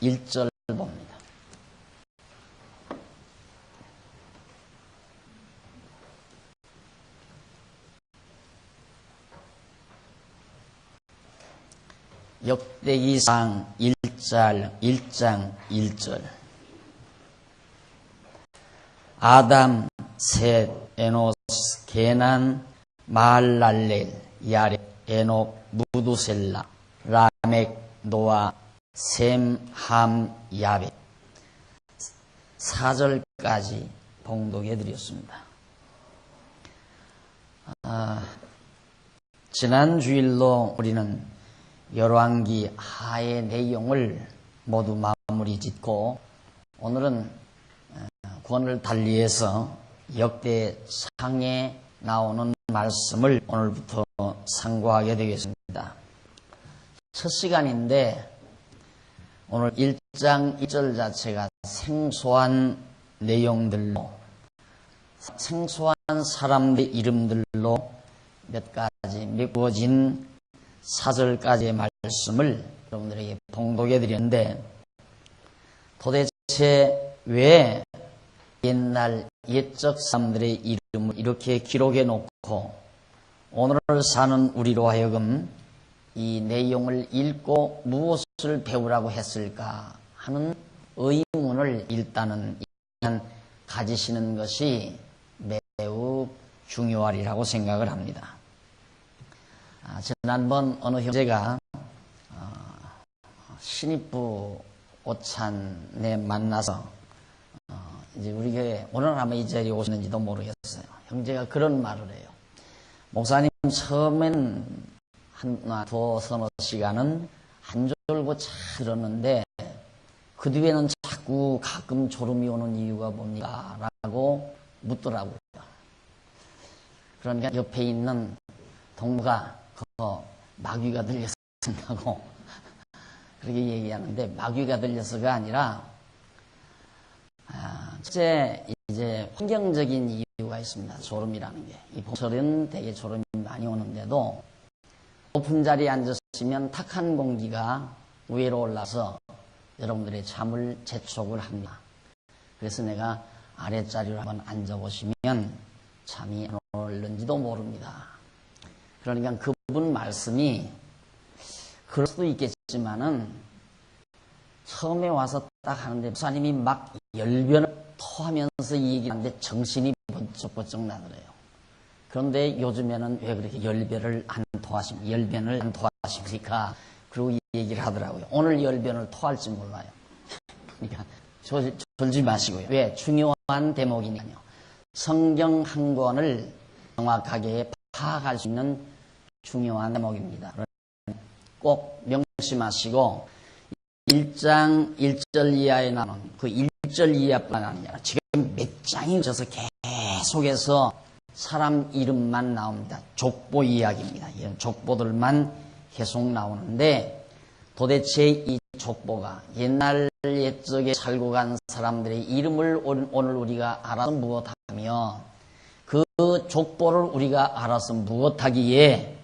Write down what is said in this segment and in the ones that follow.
1절 봅니다. 역대기상 1장 1절. 아담, 셋, 에노스, 게난, 마할랄렐, 야렛, 에녹, 무두셀라, 라멕, 노아, 셈, 함, 야벳. 4절까지 봉독해 드렸습니다. 지난 주일로 우리는 열왕기 하의 내용을 모두 마무리 짓고 오늘은 구원을 달리해서 역대상에 나오는 말씀을 오늘부터 상고하게 되겠습니다. 첫 시간인데 오늘 1장 1절 자체가 생소한 내용들로 생소한 사람들의 이름들로 몇 가지 메꿔진 4절까지의 말씀을 여러분들에게 봉독해 드렸는데 도대체 왜 옛날 옛적 사람들의 이름을 이렇게 기록해 놓고 오늘 사는 우리로 하여금 이 내용을 읽고 무엇을 배우라고 했을까 하는 의문을 일단은 가지시는 것이 매우 중요하리라고 생각을 합니다. 지난번 어느 형제가 신입부 오찬에 만나서 이제 우리 교회 오늘 아마 이 자리에 오시는지도 모르겠어요. 형제가 그런 말을 해요. 목사님 처음엔 두어 시간은 한 졸고 잘 들었는데 그 뒤에는 자꾸 가끔 졸음이 오는 이유가 뭡니까? 라고 묻더라고요. 그러니까 옆에 있는 동무가 마귀가 들려서 된다고 그렇게 얘기하는데 마귀가 들려서가 아니라 첫째 이제 환경적인 이유가 있습니다. 졸음이라는 게. 이 봄철은 되게 졸음이 많이 오는데도 높은 자리에 앉으시면 탁한 공기가 위로 올라서 여러분들의 잠을 재촉을 합니다. 그래서 내가 아랫자리로 한번 앉아보시면 잠이 안 오는지도 모릅니다. 그러니까 그분 말씀이 그럴 수도 있겠지만은 처음에 와서 딱 하는데 목사님이 막 열변을 토하면서 이 얘기를 하는데 정신이 번쩍번쩍 나더래요. 그런데 요즘에는 왜 그렇게 열변을 안 토하십니까? 그리고 이 얘기를 하더라고요. 오늘 열변을 토할지 몰라요. 그러니까 졸지 마시고요. 왜? 중요한 대목이니까요. 성경 한 권을 정확하게 파악할 수 있는 중요한 대목입니다. 꼭 명심하시고 1장 1절 이하에 나오는 그 1절 이하뿐만 아니라 지금 몇 장이 져서 계속해서 사람 이름만 나옵니다. 족보 이야기입니다. 이런 족보들만 계속 나오는데 도대체 이 족보가 옛날 옛적에 살고 간 사람들의 이름을 오늘 우리가 알아서 무엇하며 그 족보를 우리가 알아서 무엇하기에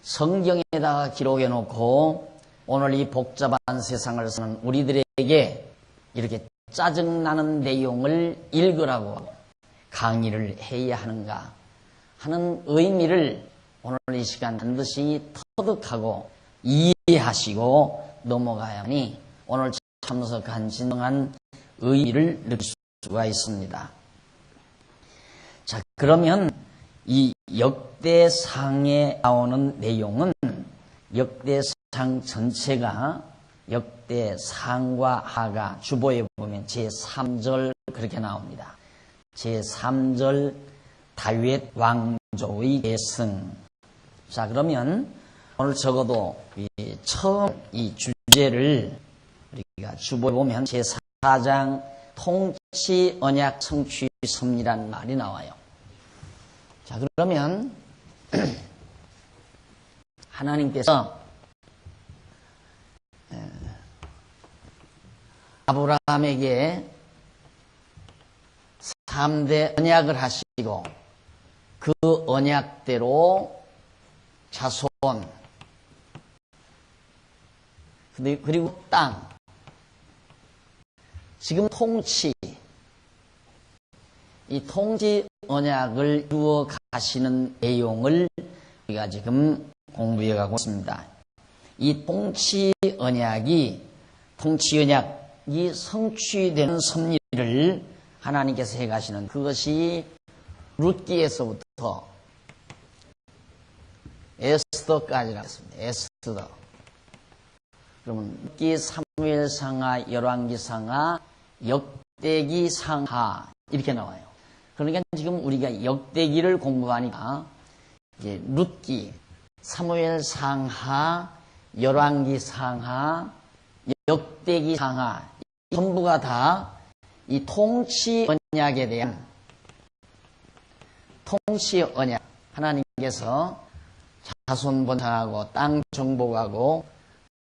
성경에다가 기록해 놓고 오늘 이 복잡한 세상을 사는 우리들에게 이렇게 짜증나는 내용을 읽으라고 강의를 해야 하는가 하는 의미를 오늘 이 시간 반드시 터득하고 이해하시고 넘어가야 하니 오늘 참석한 진정한 의미를 느낄 수가 있습니다. 자, 그러면 이 역대상에 나오는 내용은 역대상 전체가 역대상과 하가 주보에 보면 제3절 그렇게 나옵니다. 제3절 다윗 왕조의 계승. 자, 그러면 오늘 적어도 처음 이 주제를 우리가 주보에 보면 제4장 통치 언약 성취 섭리란 말이 나와요. 자, 그러면 하나님께서 아브라함에게 3대 언약을 하시고 그 언약대로 자손 그리고 땅 지금 이 통치 언약을 이루어 가시는 내용을 우리가 지금 공부해 가고 있습니다. 이 통치 언약이 성취되는 섭리를 하나님께서 해 가시는 그것이 룻기에서부터 에스더까지라고 했습니다. 에스더. 그러면 룻기, 사무엘상하, 열왕기상하, 역대기상하 이렇게 나와요. 그러니까 지금 우리가 역대기를 공부하니까 이제 룻기, 사무엘상하, 열왕기상하, 역대기상하 전부가 다 이 통치 언약에 대한 통치 언약, 하나님께서 자손 번창하고 땅 정복하고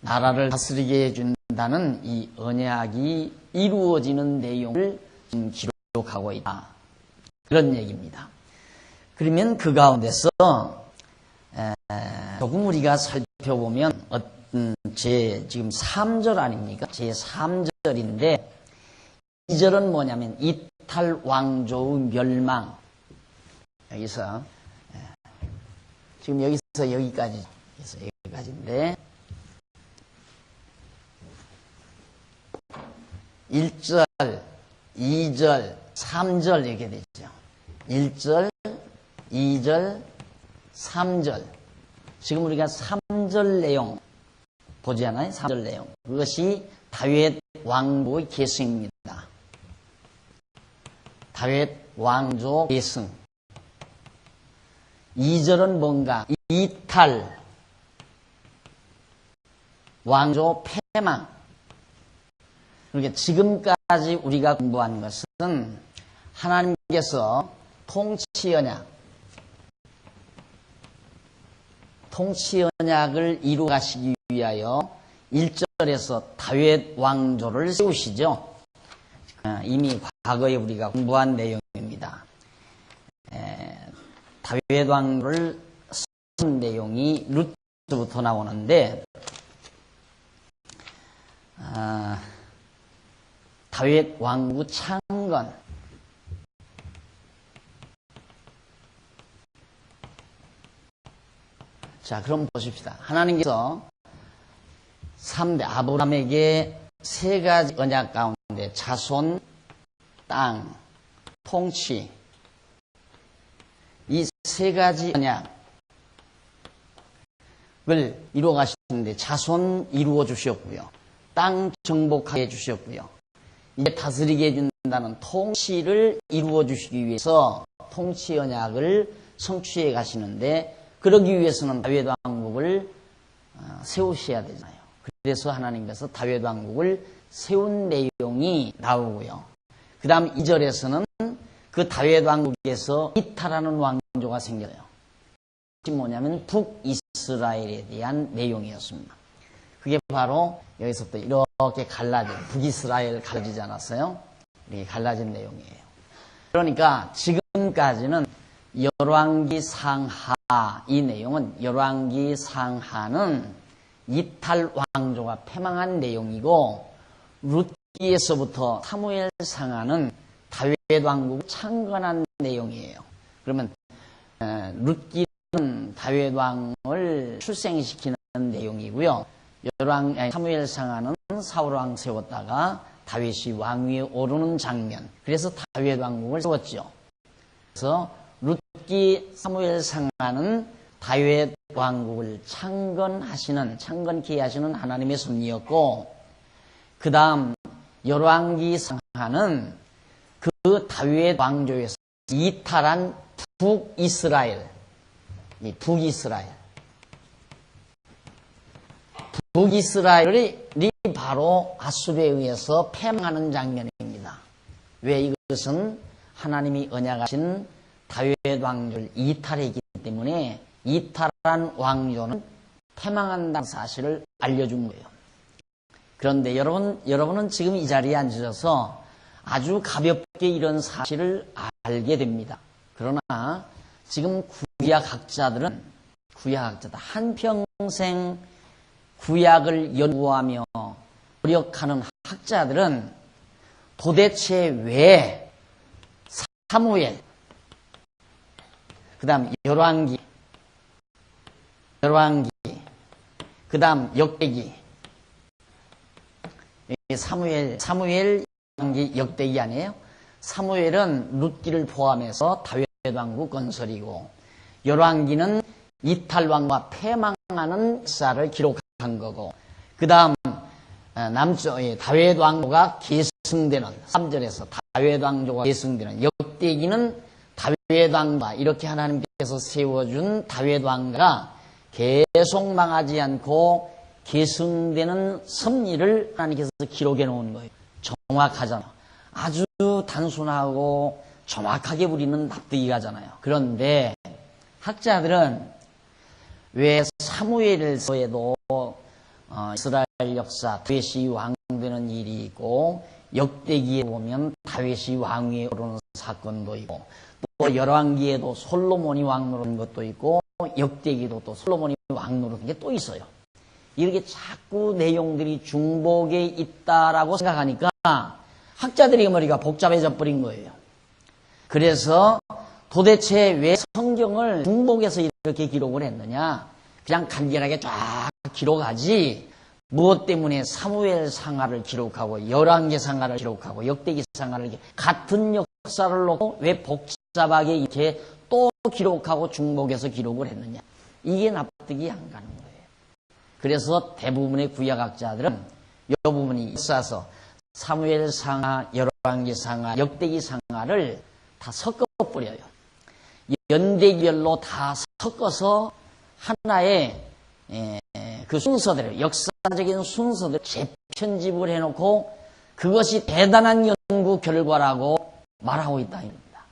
나라를 다스리게 해준다는 이 언약이 이루어지는 내용을 지금 기록하고 있다. 그런 얘기입니다. 그러면 그 가운데서 조금 우리가 살펴보면 지금 3절 아닙니까? 제 3절인데 2절은 뭐냐면 이탈 왕조의 멸망. 여기서 지금 여기서 여기까지인데 1절, 2절, 3절 이렇게 되죠. 1절, 2절, 3절. 지금 우리가 3절 내용 보지 않아요? 3절 내용. 그것이 다윗 왕조의 계승입니다. 다윗 왕조 계승. 2절은 뭔가? 이탈, 왕조 패망. 그러니까 지금까지 우리가 공부한 것은 하나님께서 통치 언약을 이루 가시기 위하여 1절에서 다윗 왕조를 세우시죠. 이미 과거에 우리가 공부한 내용입니다. 다윗 왕조를 세운 내용이 룻부터 나오는데 다윗 왕국 창건. 자, 그럼 보십시다. 하나님께서 3대 아브라함에게 3가지 언약 가운데 자손, 땅, 통치 이 3가지 언약을 이루어 가시는데 자손 이루어 주셨고요. 땅 정복하게 해주셨고요. 이제 다스리게 해준다는 통치를 이루어 주시기 위해서 통치 언약을 성취해 가시는데 그러기 위해서는 다윗 왕국을 세우셔야 되잖아요. 그래서 하나님께서 다윗 왕국을 세운 내용이 나오고요. 그 다음 2절에서는 그 다윗 왕국에서 이탈하는 왕조가 생겨요. 그것이 뭐냐면 북이스라엘에 대한 내용이었습니다. 그게 바로 여기서부터 이렇게 갈라진, 북이스라엘 갈라지지 않았어요? 이렇게 갈라진 내용이에요. 그러니까 지금까지는 열왕기 상하, 이 내용은 열왕기 상하는 이탈 왕조가 패망한 내용이고 룻기에서부터 사무엘 상하는 다윗 왕국을 창건한 내용이에요. 그러면 룻기는 다윗 왕을 출생시키는 내용이고요. 사무엘 상하는 사울 왕 세웠다가 다윗이 왕위에 오르는 장면. 그래서 다윗 왕국을 세웠죠. 그래서 룻기 사무엘 상하는 다윗 왕국을 창건케 하시는 하나님의 섭리였고, 그 다음 열왕기 상하는 그 다윗 왕조에서 이탈한 북이스라엘이 바로 아수르에 의해서 패망하는 장면입니다. 왜? 이것은 하나님이 언약하신 다윗 왕조를 이탈했기 때문에 이탈한 왕조는 패망한다는 사실을 알려준 거예요. 그런데 여러분은 지금 이 자리에 앉으셔서 아주 가볍게 이런 사실을 알게 됩니다. 그러나 지금 구약학자들 한평생 구약을 연구하며 노력하는 학자들은 도대체 왜 사무엘, 그 다음 열왕기, 그 다음 역대기, 사무엘, 열왕기, 역대기 아니에요? 사무엘은 룻기를 포함해서 다윗 왕국 건설이고, 열왕기는 이탈왕과 패망하는 역사를 기록한 거고, 그 다음 남쪽 다윗 왕조가 계승되는 3절에서 다윗 왕조가 계승되는, 역대기는 다윗 왕과 이렇게 하나님께서 세워준 다윗 왕가 계속 망하지 않고 계승되는 섭리를 하나님께서 기록해 놓은 거예요. 정확하잖아요. 아주 단순하고 정확하게 우리는 납득이 가잖아요. 그런데 학자들은 왜 사무엘서에도 이스라엘 역사 다윗이 왕 되는 일이 있고, 역대기에 보면 다윗이 왕위에 오르는 사건도 있고, 또 열왕기에도 솔로몬이 왕 노릇한 것도 있고, 역대기도 또 솔로몬이 왕 노릇한 게 또 있어요. 이렇게 자꾸 내용들이 중복에 있다라고 생각하니까 학자들의 머리가 복잡해져 버린 거예요. 그래서 도대체 왜 성경을 중복해서 이렇게 기록을 했느냐? 그냥 간결하게 쫙 기록하지, 무엇 때문에 사무엘 상하를 기록하고 열왕기 상하를 기록하고 역대기 상하를 같은 역사를 놓고 왜 복잡하게 이렇게 또 기록하고 중복해서 기록을 했느냐? 이게 납득이 안 가는 거예요. 그래서 대부분의 구약학자들은 이 부분이 있어서 사무엘 상하, 열왕기 상하, 역대기 상하를 다 섞어버려요. 연대기별로 다 섞어서 하나의 그 순서대로, 역사적인 순서대로 재편집을 해놓고 그것이 대단한 연구 결과라고 말하고 있다 입니다.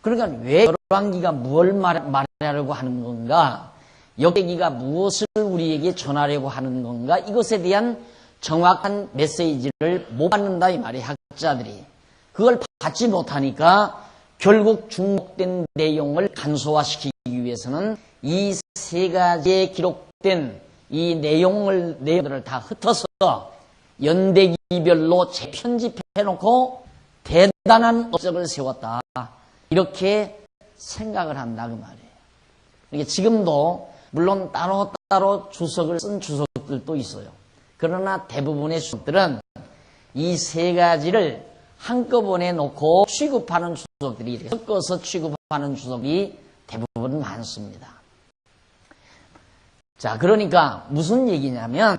그러니까 왜 열왕기가 무엇을 말하려고 하는 건가, 역대기가 무엇을 우리에게 전하려고 하는 건가, 이것에 대한 정확한 메시지를 못 받는다 이 말이에요. 학자들이 그걸 받지 못하니까 결국 중복된 내용을 간소화시키기 위해서는 이 세 가지에 기록된 이 내용들을 다 흩어서 연대기별로 재편집해놓고 대단한 업적을 세웠다, 이렇게 생각을 한다 그 말이에요. 그러니까 지금도 물론 따로따로 주석을 쓴 주석들도 있어요. 그러나 대부분의 주석들은 이 세 가지를 한꺼번에 놓고 취급하는 주석들이, 섞어서 취급하는 주석이 대부분 많습니다. 자, 그러니까 무슨 얘기냐면,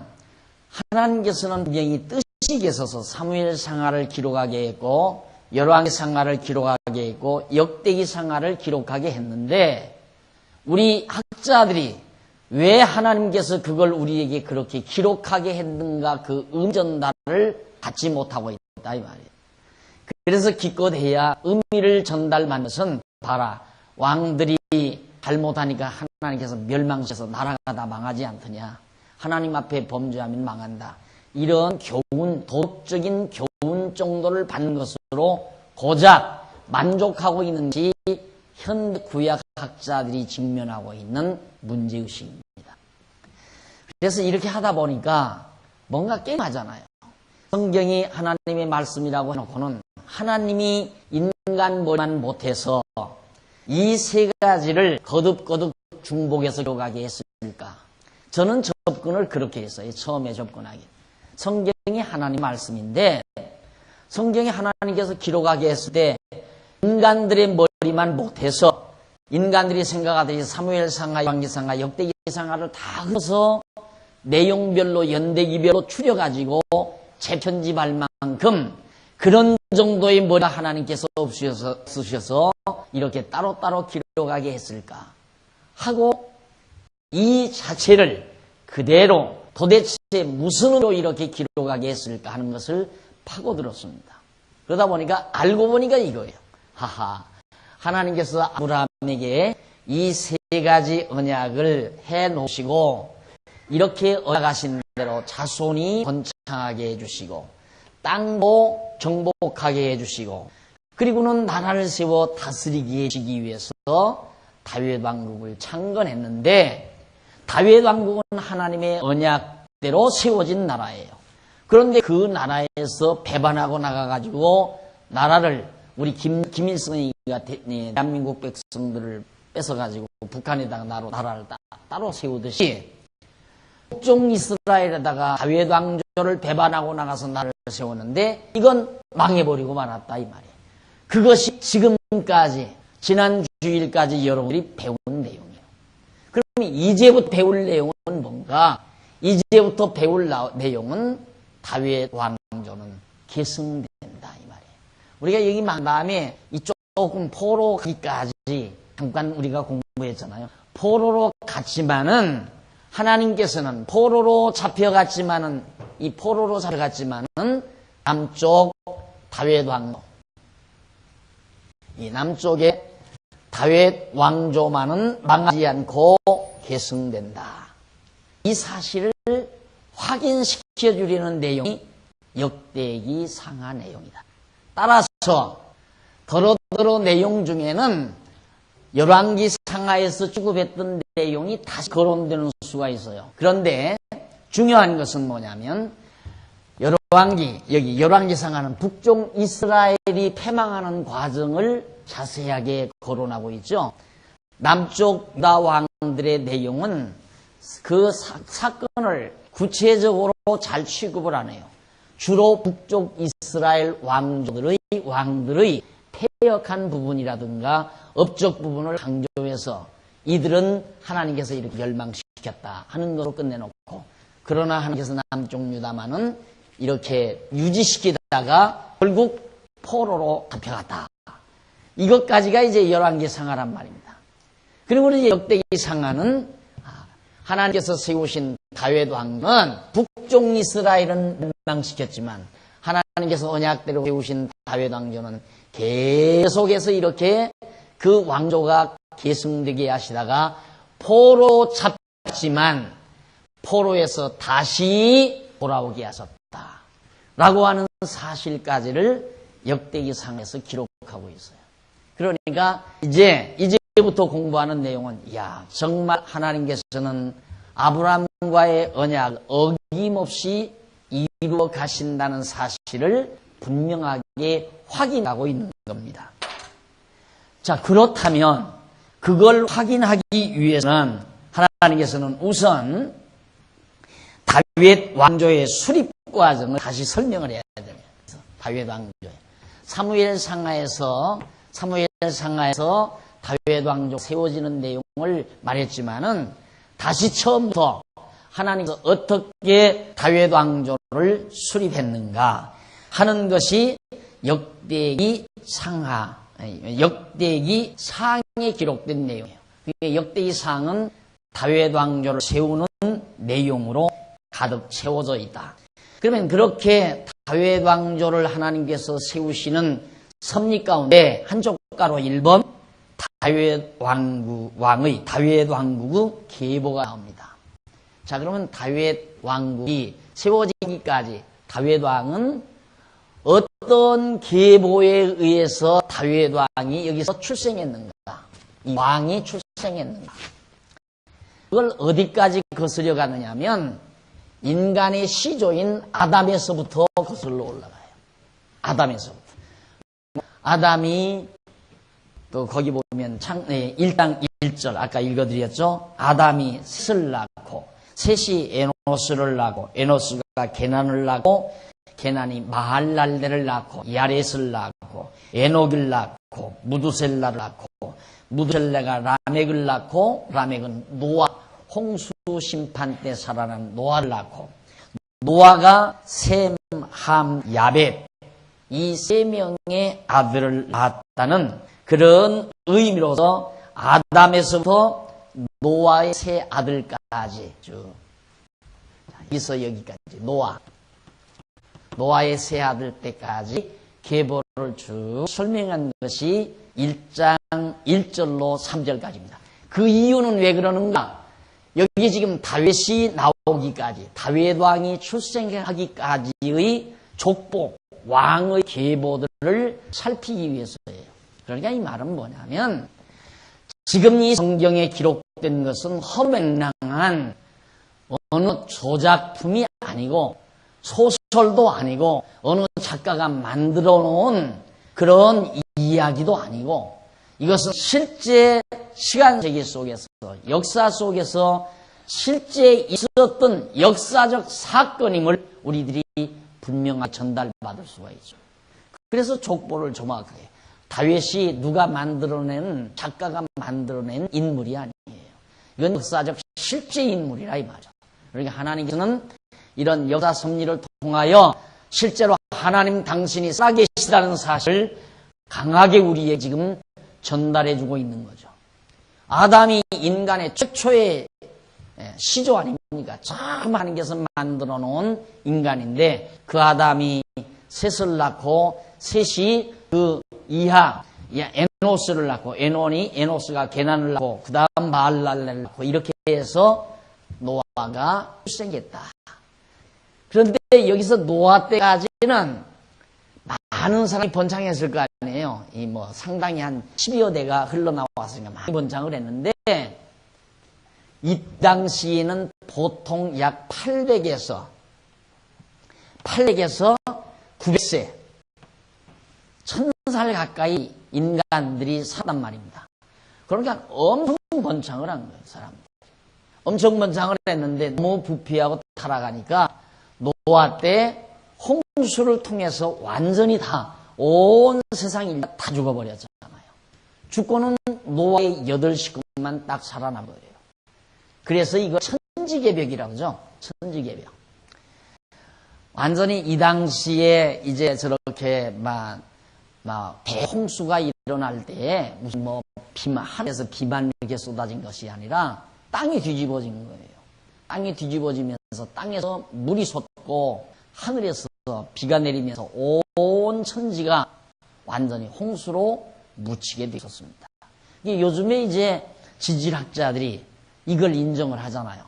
하나님께서는 분명히 뜻이 계셔서 사무엘 상하를 기록하게 했고, 열왕기 상하를 기록하게 했고, 역대기 상하를 기록하게 했는데, 우리 학자들이 왜 하나님께서 그걸 우리에게 그렇게 기록하게 했는가, 그 전달을 받지 못하고 있다 이 말이에요. 그래서 기껏해야 의미를 전달받는 것은, 봐라, 왕들이 잘못하니까 하나님께서 멸망시켜서 나라가 다 망하지 않더냐, 하나님 앞에 범죄하면 망한다, 이런 교훈, 도덕적인 교훈 정도를 받는 것으로 고작 만족하고 있는 것이 현 구약학자들이 직면하고 있는 문제의식입니다. 그래서 이렇게 하다 보니까 뭔가 게임하잖아요. 성경이 하나님의 말씀이라고 해놓고는 하나님이 인간 머리만 못해서 이 세 가지를 거듭거듭 중복해서 기록하게 했을까? 저는 접근을 그렇게 했어요. 처음에 접근하기. 성경이 하나님 말씀인데, 성경이 하나님께서 기록하게 했을 때 인간들의 머리만 못해서, 인간들이 생각하듯이 사무엘 상하, 열왕기 상하, 역대기 상하를 다 흩어서 내용별로 연대기별로 추려가지고 재편집할 만큼 그런 정도의 머리가 하나님께서 없으셔서 이렇게 따로따로 기록하게 했을까 하고, 이 자체를 그대로 도대체 무슨 의미로 이렇게 기록하게 했을까 하는 것을 파고들었습니다. 그러다 보니까 알고 보니까 이거예요. 하하, 하나님께서 아브라함에게 이 세 가지 언약을 해놓으시고, 이렇게 언약하신 대로 자손이 번창하게 해주시고, 땅도 정복하게 해주시고, 그리고는 나라를 세워 다스리게 해주시기 위해서 다윗 왕국을 창건했는데, 다윗 왕국은 하나님의 언약대로 세워진 나라예요. 그런데 그 나라에서 배반하고 나가가지고 나라를 우리 김일성이가 대한민국 백성들을 뺏어가지고 북한에다가 나라를 따로 세우듯이 북쪽 이스라엘에다가 다윗 왕조를 배반하고 나가서 나라를 세웠는데 이건 망해버리고 말았다 이 말이에요. 그것이 지금까지 지난 주일까지 여러분들이 배운 내용이에요. 그럼 이제부터 배울 내용은 뭔가? 이제부터 배울 내용은 다윗 왕조는 계승된다 이 말이에요. 우리가 여기 만 다음에 이쪽 조금 포로 가기까지 잠깐 우리가 공부했잖아요. 포로로 갔지만은 하나님께서는 포로로 잡혀갔지만은 남쪽 다윗 왕조, 이 남쪽의 다윗 왕조만은 망하지 않고 계승된다. 이 사실을 확인시켜 주려는 내용이 역대기 상하 내용이다. 따라서 더러더러 내용 중에는 열왕기 상하에서 취급했던 내용이 다시 거론되는 수가 있어요. 그런데 중요한 것은 뭐냐면 여기 열왕기 상하는 북쪽 이스라엘이 패망하는 과정을 자세하게 거론하고 있죠. 남쪽 유다 왕들의 내용은 그 사건을 구체적으로 잘 취급을 안 해요. 주로 북쪽 이스라엘 왕들의 패역한 부분이라든가 업적 부분을 강조해서 이들은 하나님께서 이렇게 멸망시켰다 하는 것으로 끝내놓고, 그러나 하나님께서 남쪽 유다만은 이렇게 유지시키다가 결국 포로로 잡혀갔다. 이것까지가 이제 열왕기 상하란 말입니다. 그리고 이제 역대기 상하는 하나님께서 세우신 다윗 왕은 북쪽 이스라엘은 멸망시켰지만 하나님께서 언약대로 세우신 다윗 왕조는 계속해서 이렇게 그 왕조가 계승되게 하시다가 포로 잡혔지만 포로에서 다시 돌아오게 하셨다 라고 하는 사실까지를 역대기 상에서 기록하고 있어요. 그러니까 이제부터 공부하는 내용은 정말 하나님께서는 아브라함과의 언약을 어김없이 이루어 가신다는 사실을 분명하게 확인하고 있는 겁니다. 자, 그렇다면 그걸 확인하기 위해서는 하나님께서는 우선 다윗 왕조의 수립 과정을 다시 설명을 해야 됩니다. 다윗 왕조의 사무엘 상하에서 다윗 왕조 세워지는 내용을 말했지만은 다시 처음부터 하나님께서 어떻게 다윗 왕조를 수립했는가 하는 것이 역대기 상에 기록된 내용이에요. 역대기 상은 다윗 왕조를 세우는 내용으로 가득 채워져 있다. 그러면 그렇게 다윗 왕조를 하나님께서 세우시는 섭리 가운데 한 조가로 1번 다윗 왕국의 계보가 나옵니다. 자, 그러면 다윗 왕국이 세워지기까지 다윗 왕은 어떤 계보에 의해서 다윗 왕이 여기서 출생했는가? 이 왕이 출생했는가? 그걸 어디까지 거슬려 가느냐면 인간의 시조인 아담에서부터 거슬러 올라가요. 아담에서부터. 아담이 또 거기 보면 1장 1절 아까 읽어드렸죠. 아담이 셋을 낳고 셋이 에노스를 낳고 에노스가 게난을 낳고 게난이 마할랄레를 낳고 야렛을 낳고 에녹을 낳고 무두셀라를 낳고 무두셀라가 라멕을 낳고 라멕은 노아 홍수 심판 때 살아난 노아를 낳고 노아가 셈, 함, 야벳 이 세 명의 아들을 낳았다는 그런 의미로서 아담에서부터 노아의 세 아들까지 쭉 여기서 여기까지 노아의 세 아들 때까지 계보를 쭉 설명한 것이 1장 1절로 3절까지입니다. 그 이유는 왜 그러는가? 여기 지금 다윗이 나오기까지 다윗 왕이 출생하기까지의 족보 왕의 계보들을 살피기 위해서예요. 그러니까 이 말은 뭐냐면 지금 이 성경에 기록된 것은 허무맹랑한 어느 조작품이 아니고 소설도 아니고 어느 작가가 만들어 놓은 그런 이야기도 아니고 이것은 실제 시간 세계 속에서 역사 속에서 실제 있었던 역사적 사건임을 우리들이 분명하게 전달받을 수가 있죠. 그래서 족보를 정확하게 다윗이 누가 만들어낸 작가가 만들어낸 인물이 아니에요. 이건 역사적 실제 인물이라 이 말이죠. 그러니까 하나님께서는 이런 역사 섭리를 통하여 실제로 하나님 당신이 살아계시다는 사실을 강하게 우리에게 지금 전달해주고 있는 거죠. 아담이 인간의 최초의 시조 아닙니까? 처음 하나님께서 만들어 놓은 인간인데 그 아담이 셋을 낳고 셋이 그 이하 에노스를 낳고 에노스가 게난을 낳고 그 다음 마할랄레를 낳고 이렇게 해서 노아가 출생했다. 그런데 여기서 노아 때까지는 많은 사람이 번창했을 거 아니에요. 상당히 한 10여 대가 흘러나왔으니까 많이 번창을 했는데 이 당시에는 보통 약 800에서 900세 1000살 가까이 인간들이 살았단 말입니다. 그러니까 엄청 번창을 한 거예요. 사람들이. 엄청 번창을 했는데 너무 부패하고 타락하니까 노아 때 홍수를 통해서 완전히 다 온 세상이 다 죽어버렸잖아요. 죽고는 노아의 8식구만 딱 살아난 거예요. 그래서 이거 천지개벽이라고 하죠. 천지개벽. 완전히 이 당시에 이제 저렇게 대홍수가 일어날 때에 무슨 하늘에서 비만 이렇게 쏟아진 것이 아니라 땅이 뒤집어진 거예요. 땅이 뒤집어지면서 땅에서 물이 솟고 하늘에서 비가 내리면서 온 천지가 완전히 홍수로 묻히게 되었습니다. 요즘에 이제 지질학자들이 이걸 인정을 하잖아요.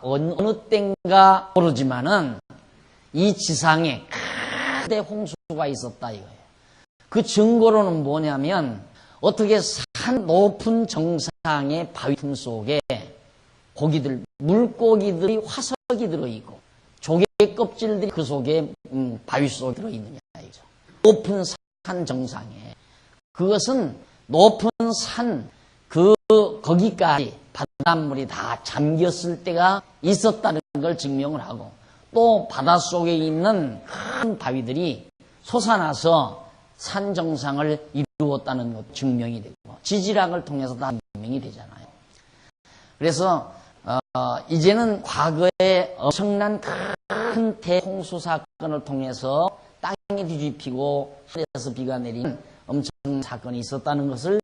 어느 때인가 모르지만은 이 지상에 크게 홍수가 있었다 이거예요. 그 증거로는 뭐냐면 어떻게 산 높은 정상의 바위 틈 속에 물고기들이 화석이 들어있고 조개 껍질들이 그 속에 바위 속에 들어있느냐 이죠. 높은 산 정상에 그것은 높은 산 거기까지 바닷물이 다 잠겼을 때가 있었다는 걸 증명을 하고 또 바닷속에 있는 큰 바위들이 솟아나서 산 정상을 이루었다는 것 증명이 되고 지질학을 통해서 다 증명이 되잖아요. 그래서 이제는 과거에 엄청난 큰 대홍수 사건을 통해서 땅이 뒤집히고 하늘에서 비가 내린 엄청난 사건이 있었다는 것을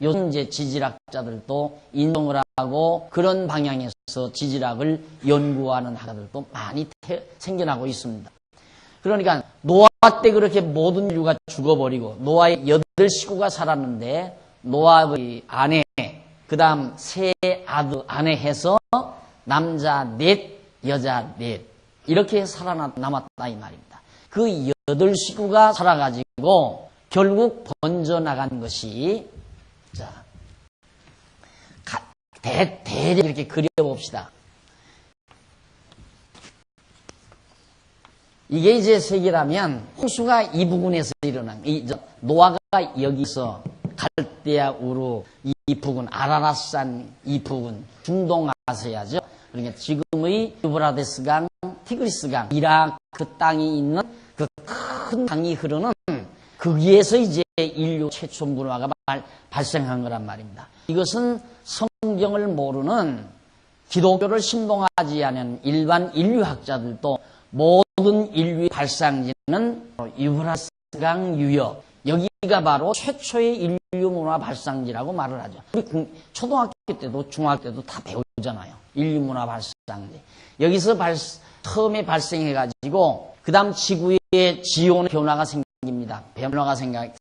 요즘 이제 지질학자들도 인정을 하고 그런 방향에서 지질학을 연구하는 학자들도 많이 생겨나고 있습니다. 그러니까 노아 때 그렇게 모든 인류가 죽어버리고 노아의 8식구가 살았는데 노아의 아내 그 다음 세 아내 해서 남자 4 여자 4 이렇게 살아남았다 이 말입니다. 그 8식구가 살아가지고 결국 번져나간 것이 대략 이렇게 그려봅시다. 이게 이제 세계라면 홍수가 이 부근에서 일어난 노아가 여기서 갈대아 우루 이 부근 아라랏산 이 부근 중동 아시아죠. 그러니까 지금의 유브라데스 강, 티그리스 강, 이라크 땅이 있는 그 큰 강이 흐르는 거기에서 이제 인류 최초 문화가 발생한 거란 말입니다. 이것은 성경을 모르는 기독교를 신봉하지 않은 일반 인류학자들도 모든 인류의 발상지는 유브라데스 강 유역 여기가 바로 최초의 인류 문화 발상지라고 말을 하죠. 우리 초등학교 때도 중학교 때도 다 배우잖아요. 인류 문화 발상지. 여기서 처음에 발생해가지고 그 다음 지구에 지온 변화가 생깁니다. 변화가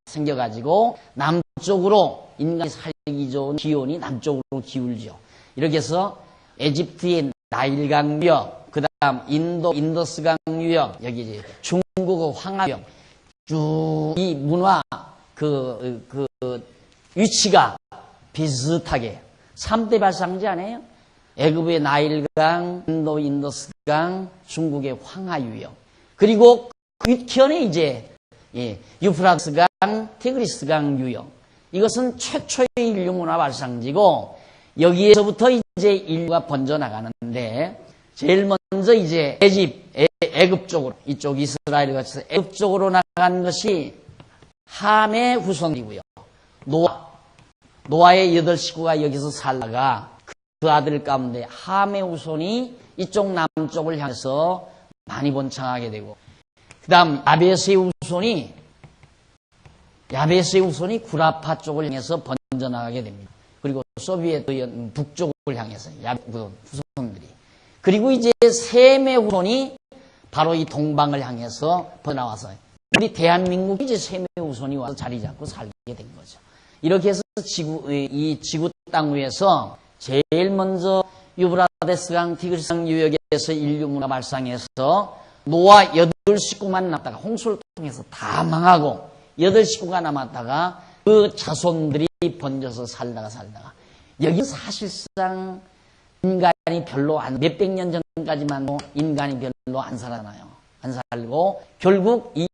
생겨가지고 남쪽으로 인간이 살기 좋은 기온이 남쪽으로 기울죠. 이렇게 해서 에집트의 나일강 유역, 그 다음 인더스강 유역, 여기 이제 중국의 황하유역, 쭉 이 문화 위치가 비슷하게 3대 발상지 아니에요? 애굽의 나일강, 인더스강, 중국의 황하유역. 그리고 그 뒤편에 이제 유프라스강, 티그리스강 유역. 이것은 최초의 인류 문화 발상지고 여기에서부터 이제 인류가 번져 나가는데 제일 먼저 이제 애굽 쪽으로 이쪽 이스라엘 같이 애굽 쪽으로 나간 것이 함의 후손이고요. 노아의 8 식구가 여기서 살다가 그 아들 가운데 함의 후손이 이쪽 남쪽을 향해서 많이 번창하게 되고, 그 다음 야베스의 후손이 구라파 쪽을 향해서 번져나가게 됩니다. 그리고 소비에트 북쪽을 향해서 후손들이, 그리고 이제 셈의 후손이 바로 이 동방을 향해서 번져나와서 우리 대한민국이 이제 셈의 후손이 와서 자리 잡고 살게 된 거죠. 이렇게 해서 이 지구 땅 위에서 제일 먼저 유브라데스강, 티그리스강 유역에서 인류 문화 발상해서 노아 8 식구만 남았다가 홍수를 통해서 다 망하고 8 식구가 남았다가 그 자손들이 번져서 살다가 여기 사실상 인간이 별로 몇백 년 전까지만 인간이 별로 안 살아나요. 안 살고 결국 이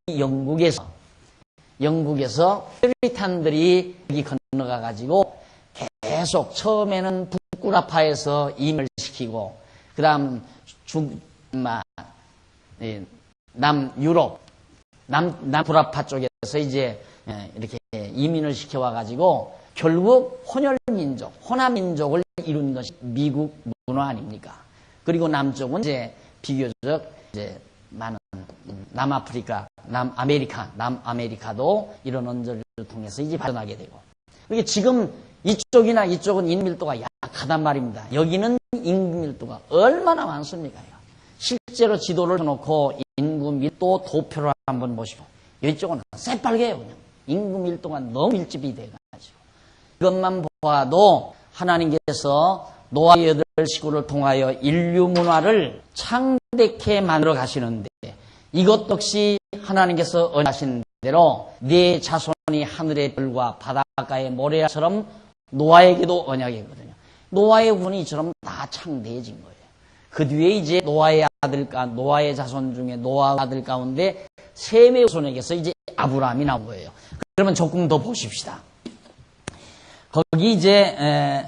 영국에서 퓨리탄들이 여기 건너가 가지고 계속 처음에는 북구라파에서 임을 시키고, 그 다음 남유럽, 남구라파 쪽에서 이제 이렇게 이민을 시켜와 가지고 결국 호남민족을 이룬 것이 미국 문화 아닙니까? 그리고 남쪽은 이제 비교적 이제 많은 남아메리카도 이런 언저리를 통해서 이제 발전하게 되고, 그게 지금 이쪽은 인구밀도가 약하단 말입니다. 여기는 인구밀도가 얼마나 많습니까? 실제로 지도를 해놓고 인구밀도 도표를 한번 보시고, 이쪽은 새빨개요. 그냥 인구밀도가 너무 밀집이 돼가지고, 이것만 보아도 하나님께서 노아의 8 식구를 통하여 인류 문화를 창대케 만들어 가시는데, 이것 역시 하나님께서 언약하신 대로 네 자손이 하늘의 별과 바닷가의 모래처럼 노아에게도 언약이거든요. 노아의 후손이 이처럼 다 창대해진 거예요. 그 뒤에 이제 노아의 자손 중에 노아 아들 가운데 셈의 후손에게서 이제 아브라함이 나온 거예요. 그러면 조금 더 보십시다. 거기 이제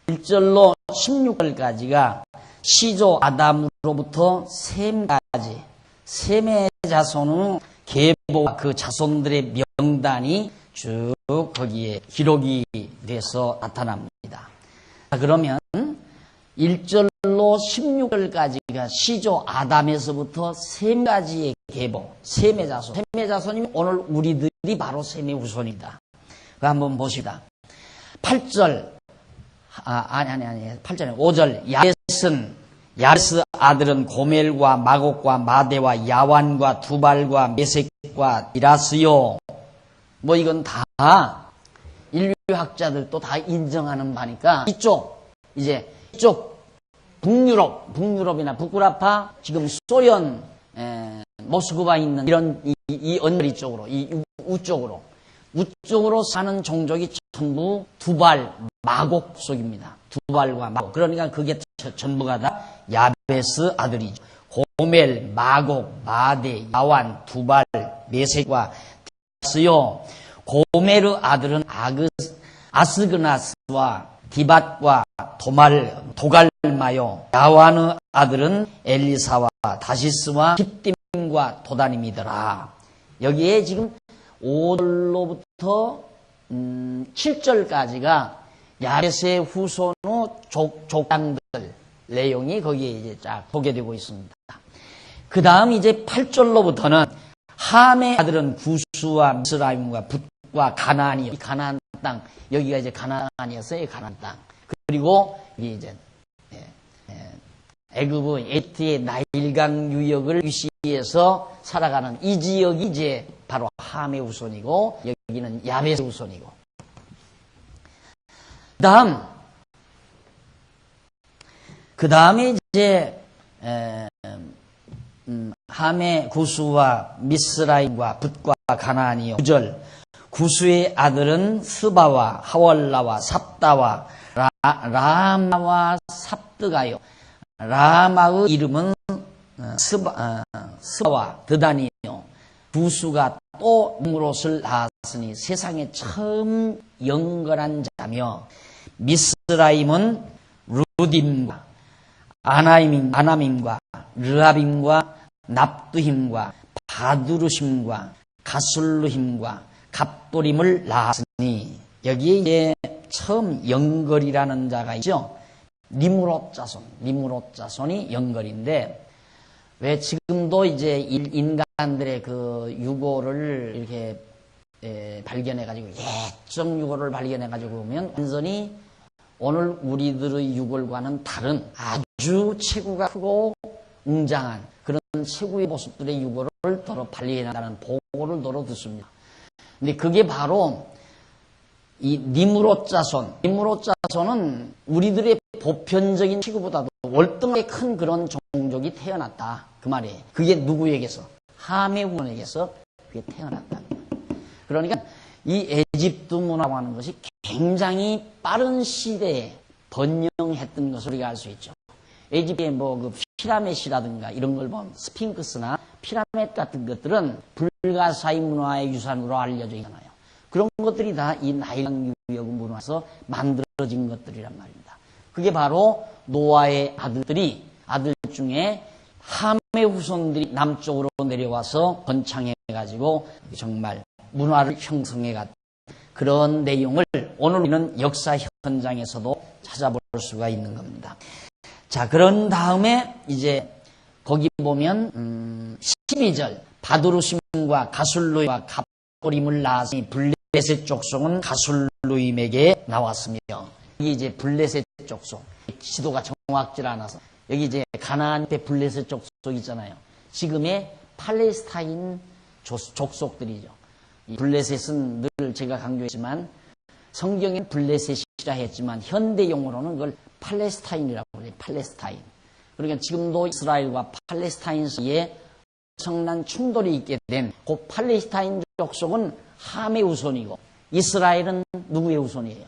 1절로 16절까지가 시조 아담으로부터 셈까지, 셈의 자손은 계보와 그 자손들의 명단이 쭉 거기에 기록이 돼서 나타납니다. 그러면 1절로 16절까지가 시조 아담에서부터 셈까지의 계보, 셈의 자손. 셈의 자손이면 오늘 우리들이 바로 셈의 후손입니다. 그거 한번 보십시다. 8절, 8절에 5절. 야레스 아들은 고멜과 마곡과 마대와 야완과 두발과 메섹과 이라스요. 뭐 이건 다 인류학자들도 다 인정하는 바니까 이쪽 북유럽이나 북구라파, 지금 소련, 모스크바 있는 이런 이 언저리 쪽으로, 이 우쪽으로 사는 종족이 전부 두발, 마곡 속입니다. 두발과 마곡. 그러니까 그게 전부가 다 야베스 아들이죠. 고멜, 마곡, 마대, 야완, 두발, 메섹과 스요. 고멜의 아들은 아스그나스와 디밧과 도갈마요. 야완의 아들은 엘리사와 다시스와 kittim과 도다님이더라. 여기에 지금 5절로부터 7절까지가 야베스의 후손의 족장들 내용이 거기에 이제 쫙 소개되고 있습니다. 그 다음 이제 8절로부터는 함의 아들은 구스와 미스라임과 붓과 가나안이요. 이 가나안 땅, 여기가 이제 가나안이었어요. 가나안 땅. 그리고 이게 이제 애굽의 에티의 나일강 유역을 위시해서 살아가는 이 지역이 이제 바로 함의 후손이고, 여기는 야베스의 후손이고. 그 다음에 이제 함의 구스와 미스라임과 붓과 가나안이요. 9절. 구스의 아들은 스바와 하월라와 삽다와 라마와 삽드가요. 라마의 이름은 스바와 드다니요. 두 수가 또 무롯을 낳았으니 세상에 처음 영걸한 자며, 미스라임은 루딤과 아나밈과 르합임과 납두힘과 바두르심과 가술루힘과 갑도림을 낳았으니, 여기에 이제 처음 영걸이라는 자가 있죠. 니므롯 자손이 영걸인데, 왜 지금도 이제 인간들의 그 유고를 이렇게 발견해가지고, 예적 유고를 발견해가지고 보면 완전히 오늘 우리들의 유골과는 다른 아주 체구가 크고 웅장한 그런 체구의 모습들의 유고를 더러 발견한다는 보고를 더러 듣습니다. 근데 그게 바로 이 니므롯 자손은 우리들의 보편적인 체구보다도 월등하게 큰 그런 종족이 태어났다. 그 말이에요. 그게 누구에게서? 함의 후손에게서 그게 태어났다. 그러니까 이 에집트 문화라고 하는 것이 굉장히 빠른 시대에 번영했던 것을 우리가 알 수 있죠. 에집트의 뭐 그 피라밋이라든가 이런 걸 보면 스핑크스나 피라밋 같은 것들은 불가사의 문화의 유산으로 알려져 있잖아요. 그런 것들이 다 이 나일강 유역 문화에서 만들어진 것들이란 말입니다. 그게 바로 노아의 아들 중에 함의 후손들이 남쪽으로 내려와서 번창해가지고 정말 문화를 형성해갔던 그런 내용을 오늘 우리는 역사 현장에서도 찾아볼 수가 있는 겁니다. 자, 그런 다음에 이제 거기 보면 12절 바두르심과 가술루임과 갑도림을 낳았으니 블레셋 족속은 가술루임에게 나왔으며, 여기 이제 블레셋 족속, 지도가 정확지 않아서 여기 이제 가나안 때 블레셋 족속 있잖아요. 지금의 팔레스타인 족속들이죠. 이 블레셋은 늘 제가 강조했지만 성경엔 블레셋이라 했지만 현대 용어로는 그걸 팔레스타인이라고 해요. 팔레스타인. 그러니까 지금도 이스라엘과 팔레스타인 사이에 엄청난 충돌이 있게 된 그 팔레스타인 족속은 함의 후손이고, 이스라엘은 누구의 후손이에요?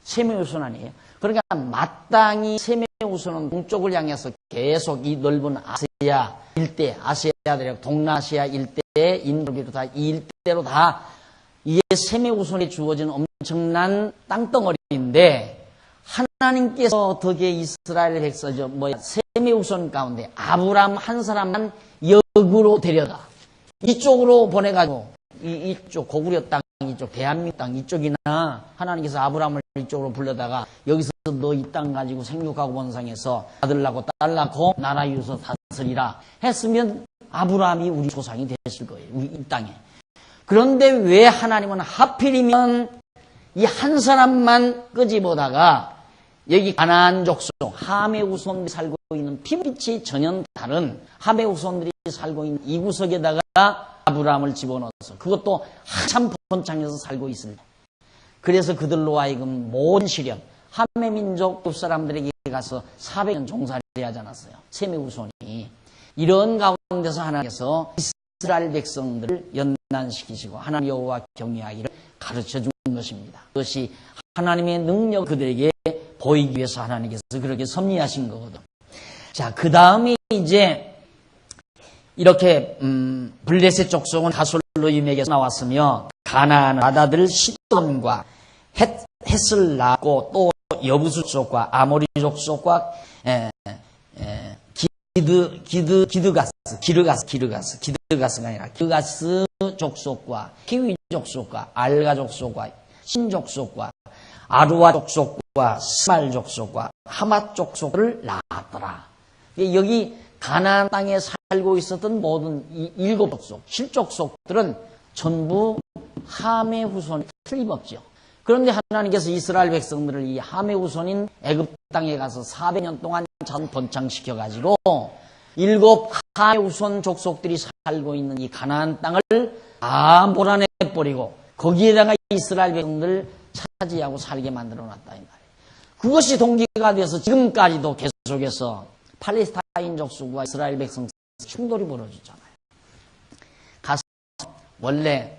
셈의 후손 아니에요? 그러니까 마땅히 셈의 후손은 동쪽을 향해서 계속 이 넓은 아시아 일대, 아시아대륙, 동남아시아 일대, 인도를 비롯한 이 일대로 다 이게 셈의 후손에 주어진 엄청난 땅덩어리인데, 하나님께서 덕에 이스라엘 백성이죠. 셈의 후손 가운데 아브람 한 사람만 역으로 데려다 이쪽으로 보내가지고 이쪽 고구려 땅, 이쪽 대한민국 땅 이쪽이나 하나님께서 아브람을 이쪽으로 불러다가 여기서 너 이 땅 가지고 생육하고 번성해서 아들 낳고 딸 낳고 나라 이루어서 다스리라 했으면 아브람이 우리 조상이 됐을 거예요. 이 땅에. 그런데 왜 하나님은 하필이면 이 한 사람만 끄집어다가 여기 가나안 족속 함의 후손들이 살고 있는 피빛이 전혀 다른 함의 후손들이 살고 있는 이 구석에다가 아브라함을 집어넣어서, 그것도 한참 번창해서 살고 있습니다. 그래서 그들로 하여금 모든 시련, 함의 민족 그 사람들에게 가서 400년 종살이 하지 않았어요. 셈의 후손이. 이런 가운데서 하나님께서 이스라엘 백성들을 연단시키시고 하나님 여호와 경외하기를 가르쳐 준 것입니다. 그것이 하나님의 능력 그들에게 보이기 위해서 하나님께서 그렇게 섭리하신 거거든. 자, 그 다음에 이제 이렇게 블레셋 족속은 가솔로임에게서 나왔으며 가나안 아다들 시돈과 헷을 낳고 또 여부수 족속과 아모리 족속과 기르가스가 아니라 기르가스 족속과 히위 족속과 알가 족속과 신 족속과 아루아 족속과 스말 족속과 하맛 족속을 낳았더라. 여기 가나안 땅에 살고 있었던 모든 이 7족속, 7족속들은 전부 함의 후손이 틀림없죠. 그런데 하나님께서 이스라엘 백성들을 이 함의 후손인 애굽 땅에 가서 400년 동안 전 번창시켜가지고 7 함의 후손 족속들이 살고 있는 이 가나안 땅을 다 몰아내버리고 거기에다가 이스라엘 백성들을 차지하고 살게 만들어놨다 이 말이에요. 그것이 동기가 돼서 지금까지도 계속해서 팔레스타인 족속과 이스라엘 백성 충돌이 벌어지잖아요. 가서 원래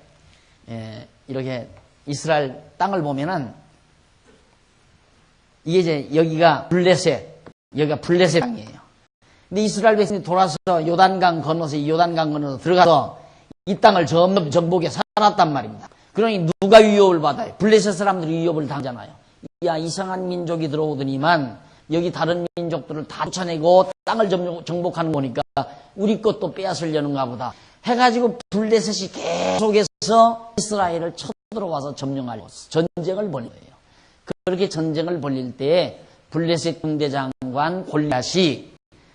이렇게 이스라엘 땅을 보면은 이게 이제 여기가 여기가 블레셋 땅이에요. 근데 이스라엘 백성이 돌아서 요단강 건너서 들어가서 이 땅을 정복해 살았단 말입니다. 그러니 누가 위협을 받아요? 블레셋 사람들이 위협을 당하잖아요. 야, 이상한 민족이 들어오더니만 여기 다른 민족들을 다 쫓아내고 땅을 정복하는 거니까 우리 것도 빼앗으려는가 보다 해가지고 블레셋이 계속해서 이스라엘을 쳐들어와서 점령하려고 전쟁을 벌인 거예요. 그렇게 전쟁을 벌일 때에 블레셋 군대장관 골리앗이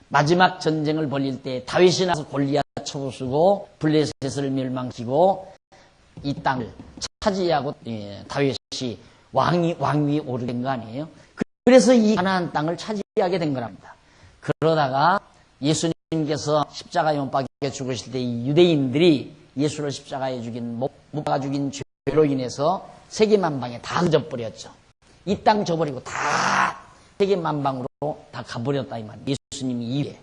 마지막 전쟁을 벌일 때 다윗이 나서 골리앗 쳐부수고 블레셋을 멸망시키고 이 땅을 차지하고 다윗이 왕위 오르게 된 거 아니에요? 그래서 이 가나안 땅을 차지하게 된 거랍니다. 그러다가 예수님께서 십자가에 못 박혀 죽으실 때 이 유대인들이 예수를 십자가에 못 박아 죽인 죄로 인해서 세계만방에 다 흩어버렸죠. 이 땅 저버리고 다 세계만방으로 다 가버렸다 이 말이에요. 예수님이 이후에.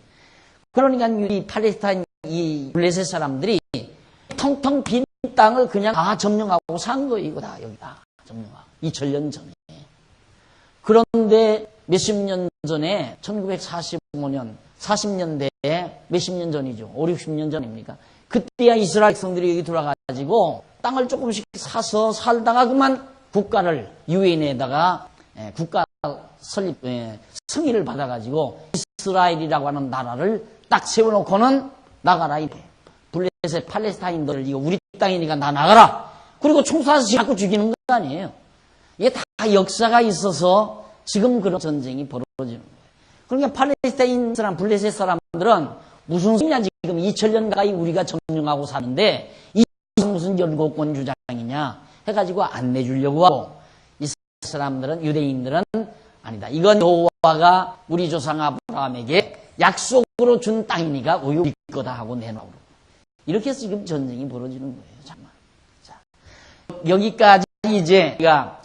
그러니까 이 팔레스타인 이 블레셋 사람들이 텅텅 빈 땅을 그냥 다 점령하고 산 거예요. 이거 다 여기 다 점령하고 2000년 전에. 그런데 몇십 년 전에 1945년 40년대에 몇십 년 전이죠. 5, 60년 전입니까? 그때야 이스라엘 백성들이 여기 들어와가지고 땅을 조금씩 사서 살다가 그만 국가를 유엔에다가 국가 설립 승인을 받아가지고 이스라엘이라고 하는 나라를 딱 세워놓고는 나가라 이래. 블레셋 팔레스타인들 이거 우리 땅이니까 다 나가라. 그리고 총 쏴서 자꾸 죽이는 거 아니에요. 이게 다 역사가 있어서 지금 그런 전쟁이 벌어지는 거예요. 그러니까 팔레스타인 사람, 블레셋 사람들은 무슨 소리냐 지금 2000년 가까이 우리가 점령하고 사는데 이 무슨 연고권 주장이냐 해가지고 안 내주려고 하고 이 사람들은 유대인들은 아니다. 이건 여호와가 우리 조상 아브라함에게 약속으로 준 땅이니까 우리 거다 하고 내놓으라고. 이렇게 해서 지금 전쟁이 벌어지는 거예요. 잠깐만. 자, 여기까지 이제 우리가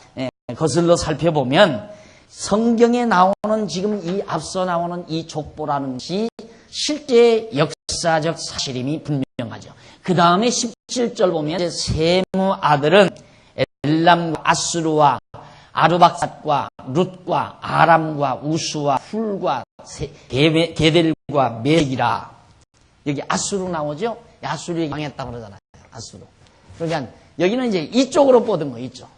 거슬러 살펴보면 성경에 나오는 지금 이 앞서 나오는 이 족보라는 것이 실제 역사적 사실임이 분명하죠. 그 다음에 17절 보면 세무 아들은 엘람과 아수르와 아르박삿과 룻과 아람과 우수와 훌과 게델과 메기라. 여기 아수르 나오죠? 아수르에 망했다고 그러잖아요. 아수르. 그러니까 여기는 이제 이쪽으로 뻗은 거예요. 이쪽.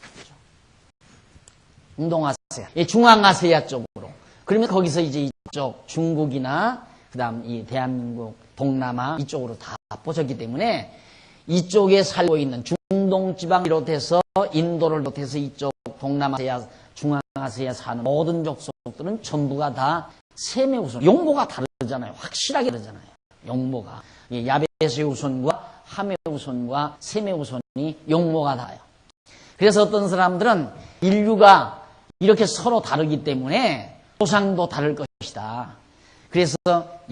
운동아시아, 중앙아시아 쪽으로. 그러면 거기서 이제 이쪽 중국이나 그다음 이 대한민국, 동남아 이쪽으로 다 뻗었기 때문에 이쪽에 살고 있는 중동 지방 비롯해서 인도를 비롯해서 이쪽 동남아시아, 중앙아시아에 사는 모든 족속들은 전부가 다 셈의 후손. 용모가 다르잖아요. 확실하게 다르잖아요. 용모가 야벳의 후손과 함의 후손과 셈의 후손이 용모가 다요. 그래서 어떤 사람들은 인류가 이렇게 서로 다르기 때문에 조상도 다를 것이다. 그래서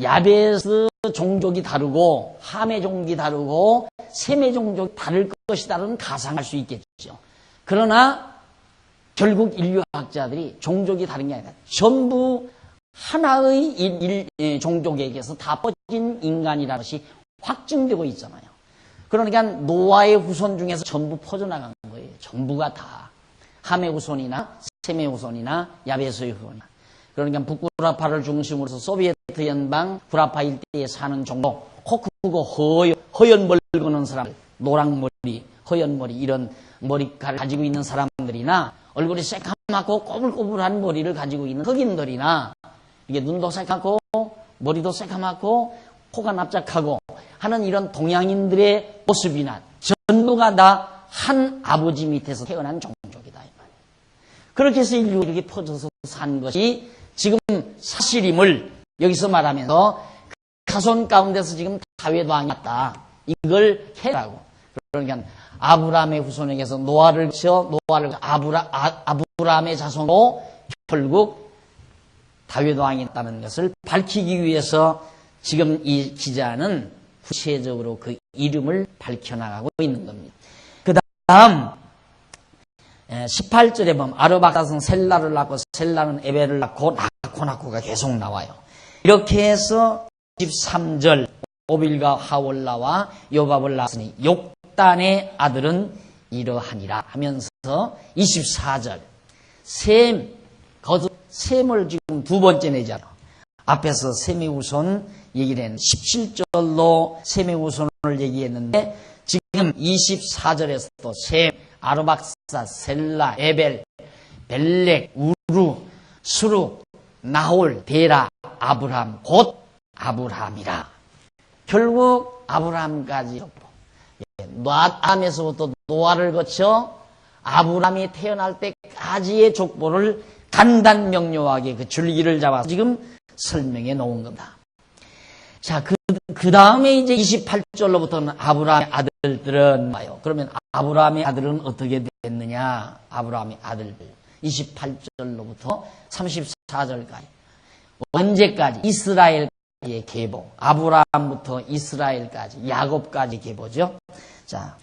야벳의 종족이 다르고 함의 종족이 다르고 셈의 종족이 다를 것이다라는 가상할 수 있겠죠. 그러나 결국 인류학자들이 종족이 다른 게 아니라 전부 하나의 종족에게서 다 퍼진 인간이라는 것이 확증되고 있잖아요. 그러니까 노아의 후손 중에서 전부 퍼져나간 거예요. 전부가 다. 함의 후손이나 셈의 후손이나 야벳의 후손이나. 그러니까 북구라파를 중심으로 해서 소비에트 연방 구라파 일대에 사는 종족, 코 크고 허연 머리 걷는 사람들, 노랑머리, 허연머리 이런 머리카락을 가지고 있는 사람들이나 얼굴이 새까맣고 꼬불꼬불한 머리를 가지고 있는 흑인들이나 이게 눈도 새까맣고 머리도 새까맣고 코가 납작하고 하는 이런 동양인들의 모습이나 전부가 다 한 아버지 밑에서 태어난 종족이다. 그렇게 해서 인류가 이렇게 퍼져서 산 것이 지금 사실임을 여기서 말하면서 가손 가운데서 지금 다윗 왕이 왔다. 이걸 해라고. 그러니까 아브라함의 후손에게서 노아를 쳐 노아를 아브라함의 자손으로 결국 다윗 왕이 있다는 것을 밝히기 위해서 지금 이 기자는 구체적으로 그 이름을 밝혀나가고 있는 겁니다. 그 다음 18절에 보면 아르박삿은 셀라를 낳고 셀라는 에벨을 낳고 낳고가 계속 나와요. 이렇게 해서 13절 오빌과 하월라와 요밥을 낳았으니 욕단의 아들은 이러하니라 하면서 24절 셈 셈을 지금 두 번째 내잖아. 앞에서 셈의 우선 얘기를 했는데 17절로 셈의 우선을 얘기했는데 지금 24절에서도 셈, 아르박사, 셀라, 에벨, 벨렉, 우루, 수룩, 나홀, 데라, 아브람, 곧 아브람이라. 결국 아브람까지 노아에서부터 노아를 거쳐 아브람이 태어날 때까지의 족보를 간단 명료하게 그 줄기를 잡아서 지금 설명해 놓은 겁니다. 자, 그 다음에 이제 28절로부터는 아브람의 아들들은 와요. 그러면 아브람의 아들은 어떻게 됐느냐? 아브람의 아들들. 28절로부터 34절까지. 언제까지? 이스라엘의 계보. 아브람부터 이스라엘까지, 야곱까지 계보죠. 자,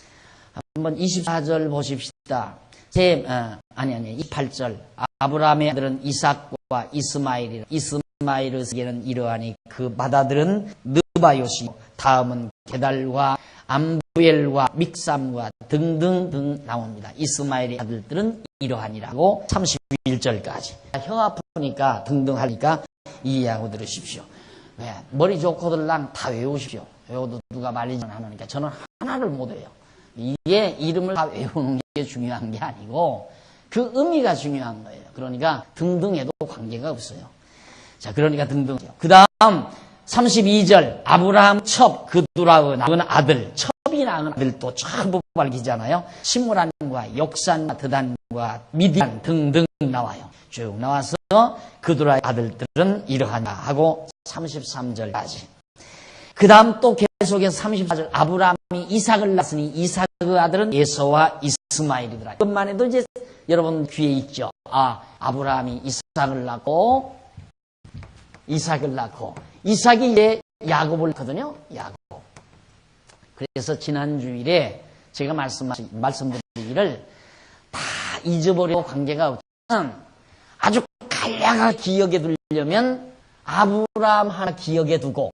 한번 24절 보십시다. 28절. 아브람의 아들은 이삭과 이스마엘이라. 이스마엘에게는 이러하니 그 맏아들은 느바요시, 다음은 게달과 암부엘과 믹삼과 등등등 나옵니다. 이스마엘의 아들들은 이러하니라고 31절까지. 혀 아프니까 등등 하니까 이해하고 들으십시오. 왜? 머리 좋고들랑 다 외우십시오. 외워도 누가 말리지 않으니까 저는 하나를 못 외워요. 이게 이름을 다 외우는 게 중요한 게 아니고 그 의미가 중요한 거예요. 그러니까 등등해도 관계가 없어요. 자, 그러니까 등등. 그 다음 32절 아브라함 첩 그두라의 낳은 아들, 첩이 낳은 아들도 전부 밝히잖아요. 시므란과 욕산과 드단과 미디안 등등 나와요. 쭉 나와서 그두라의 아들들은 이러하냐 하고 33절까지. 그 다음 또 계속해서 34절 아브라함이 이삭을 낳았으니 이삭의 아들은 에서와 이스마엘이더라. 그것만 해도 이제 여러분 귀에 있죠. 아브라함이 이삭을 낳고 이삭이 이제 야곱을 낳거든요. 야곱. 그래서 지난 주일에 제가 말씀드리기를 다 잊어버리고 관계가 없지만 아주 간략하게 기억에 두려면 아브라함 하나 기억에 두고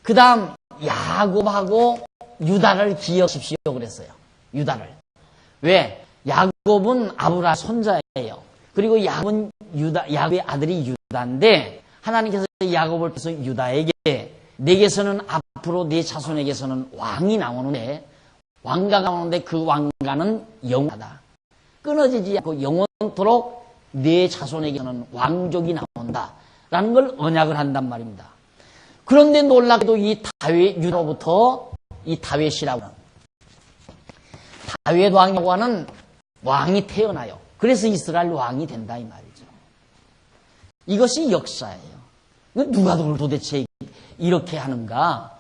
그 다음 야곱하고 유다를 기억하십시오 그랬어요. 유다를. 왜? 야곱은 아브라함 손자예요. 그리고 야곱은 야곱의 아들이 유다인데 하나님께서 야곱을 통해서 유다에게 내게서는 앞으로 네 자손에게서는 왕이 나오는데 왕가가 나오는데 그 왕가는 영원하다. 끊어지지 않고 영원토록 네 자손에게서는 왕족이 나온다. 라는 걸 언약을 한단 말입니다. 그런데 놀랍게도 이 다윗 유다로부터 이 다윗이라고 하는 다윗 왕이라고 하는 왕이 태어나요. 그래서 이스라엘 왕이 된다 이 말이죠. 이것이 역사예요. 누가 도대체 이렇게 하는가?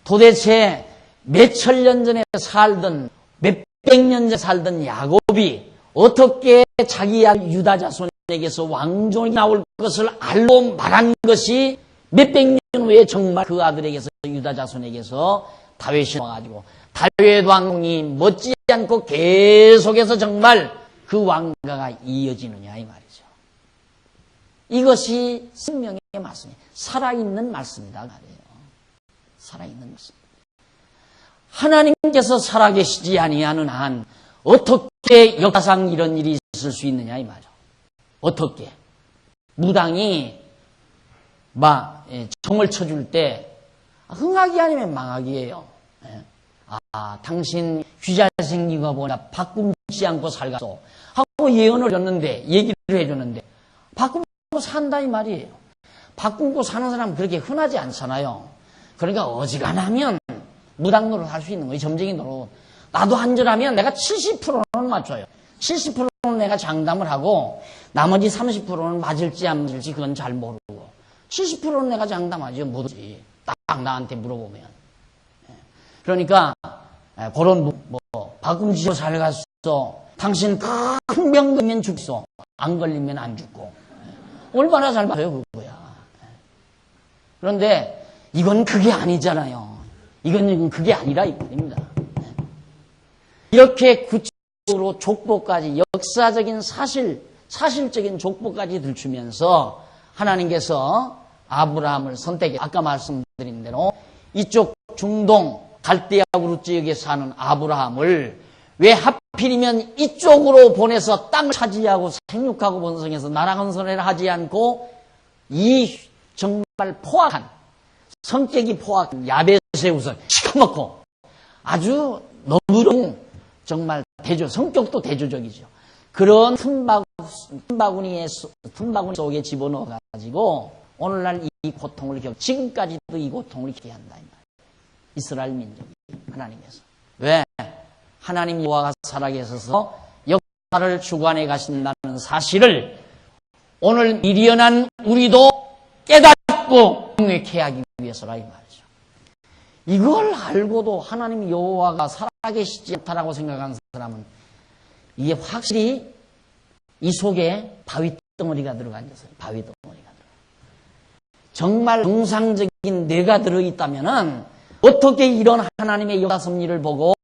도대체 몇천 년 전에 살던 몇백 년 전에 살던 야곱이 어떻게 자기 유다 자손에게서 왕족이 나올 것을 알고 말한 것이 몇백 년 후에 정말 그 아들에게서 유다 자손에게서 다윗이 와가지고 다윗 왕이 멋지 않고 계속해서 정말 그 왕가가 이어지느냐 이 말이죠. 이것이 생명의 말씀이에요. 살아있는 말씀이다 말이에요. 살아있는 말씀. 하나님께서 살아계시지 아니하는 한 어떻게 역사상 이런 일이 있을 수 있느냐 이 말이죠. 어떻게? 무당이 정을 쳐줄 때 흥학이 아니면 망학이에요. 당신 귀잘 생긴 거 보니까 바꿈지 않고 살겠소 하고 예언을 줬는데 얘기를 해줬는데 바꾸고 산다 이 말이에요. 바꾸고 사는 사람 그렇게 흔하지 않잖아요. 그러니까 어지간하면 무당 노릇 할 수 있는 거예요. 점쟁이 노릇. 나도 한 줄 하면 내가 70%는 맞춰요. 70%는 내가 장담을 하고 나머지 30%는 맞을지 안 맞을지 그건 잘 모르고 70%는 내가 장담하죠. 뭐든지 딱 나한테 물어보면. 그러니까 그런 바꿈지고 잘 갔어. 당신 큰 병 걸리면 죽소. 안 걸리면 안 죽고. 얼마나 잘 봐요 그거야. 그런데 이건 그게 아니잖아요. 이건 그게 아니라 이 말입니다. 이렇게 구체적으로 족보까지 역사적인 사실적인 족보까지 들추면서 하나님께서 아브라함을 선택해 아까 말씀드린 대로 이쪽 중동 갈대아 우르 지역에 사는 아브라함을 왜 하필 하필이면 이쪽으로 보내서 땅을 차지하고 생육하고 번성해서 나라 건설을 하지 않고 이 정말 포악한, 성격이 포악한 야베세우스를 시커멓고 아주 너무너무 정말 성격도 대조적이죠. 그런 틈바구니 속에 집어넣어가지고 오늘날 이 고통을 지금까지도 이 고통을 겪게 한다. 이스라엘 민족이 하나님께서. 왜? 하나님 여호와가 살아계셔서 역사를 주관해 가신다는 사실을 오늘 미련한 우리도 깨닫고 경외케 하기 위해서라 이 말이죠. 이걸 알고도 하나님 여호와가 살아계시지 않다라고 생각하는 사람은 이게 확실히 이 속에 바위덩어리가 들어가 있어요. 바위덩어리가 들어가. 정말 정상적인 뇌가 들어있다면은 어떻게 이런 하나님의 역사 섭리를 보고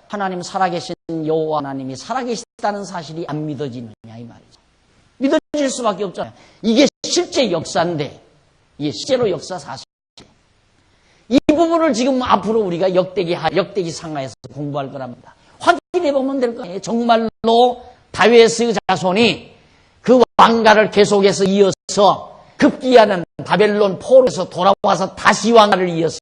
하나님 살아계신 여호와 하나님이 살아계시다는 사실이 안 믿어지느냐 이 말이죠. 믿어질 수밖에 없잖아요. 이게 실제 역사인데, 이게 실제로 역사 사실. 이 부분을 지금 앞으로 우리가 역대기 상하에서 공부할 거랍니다. 확인해 보면 될 거예요. 정말로 다윗의 자손이 그 왕가를 계속해서 이어서 급기야는 바벨론 포로에서 돌아와서 다시 왕가를 이어서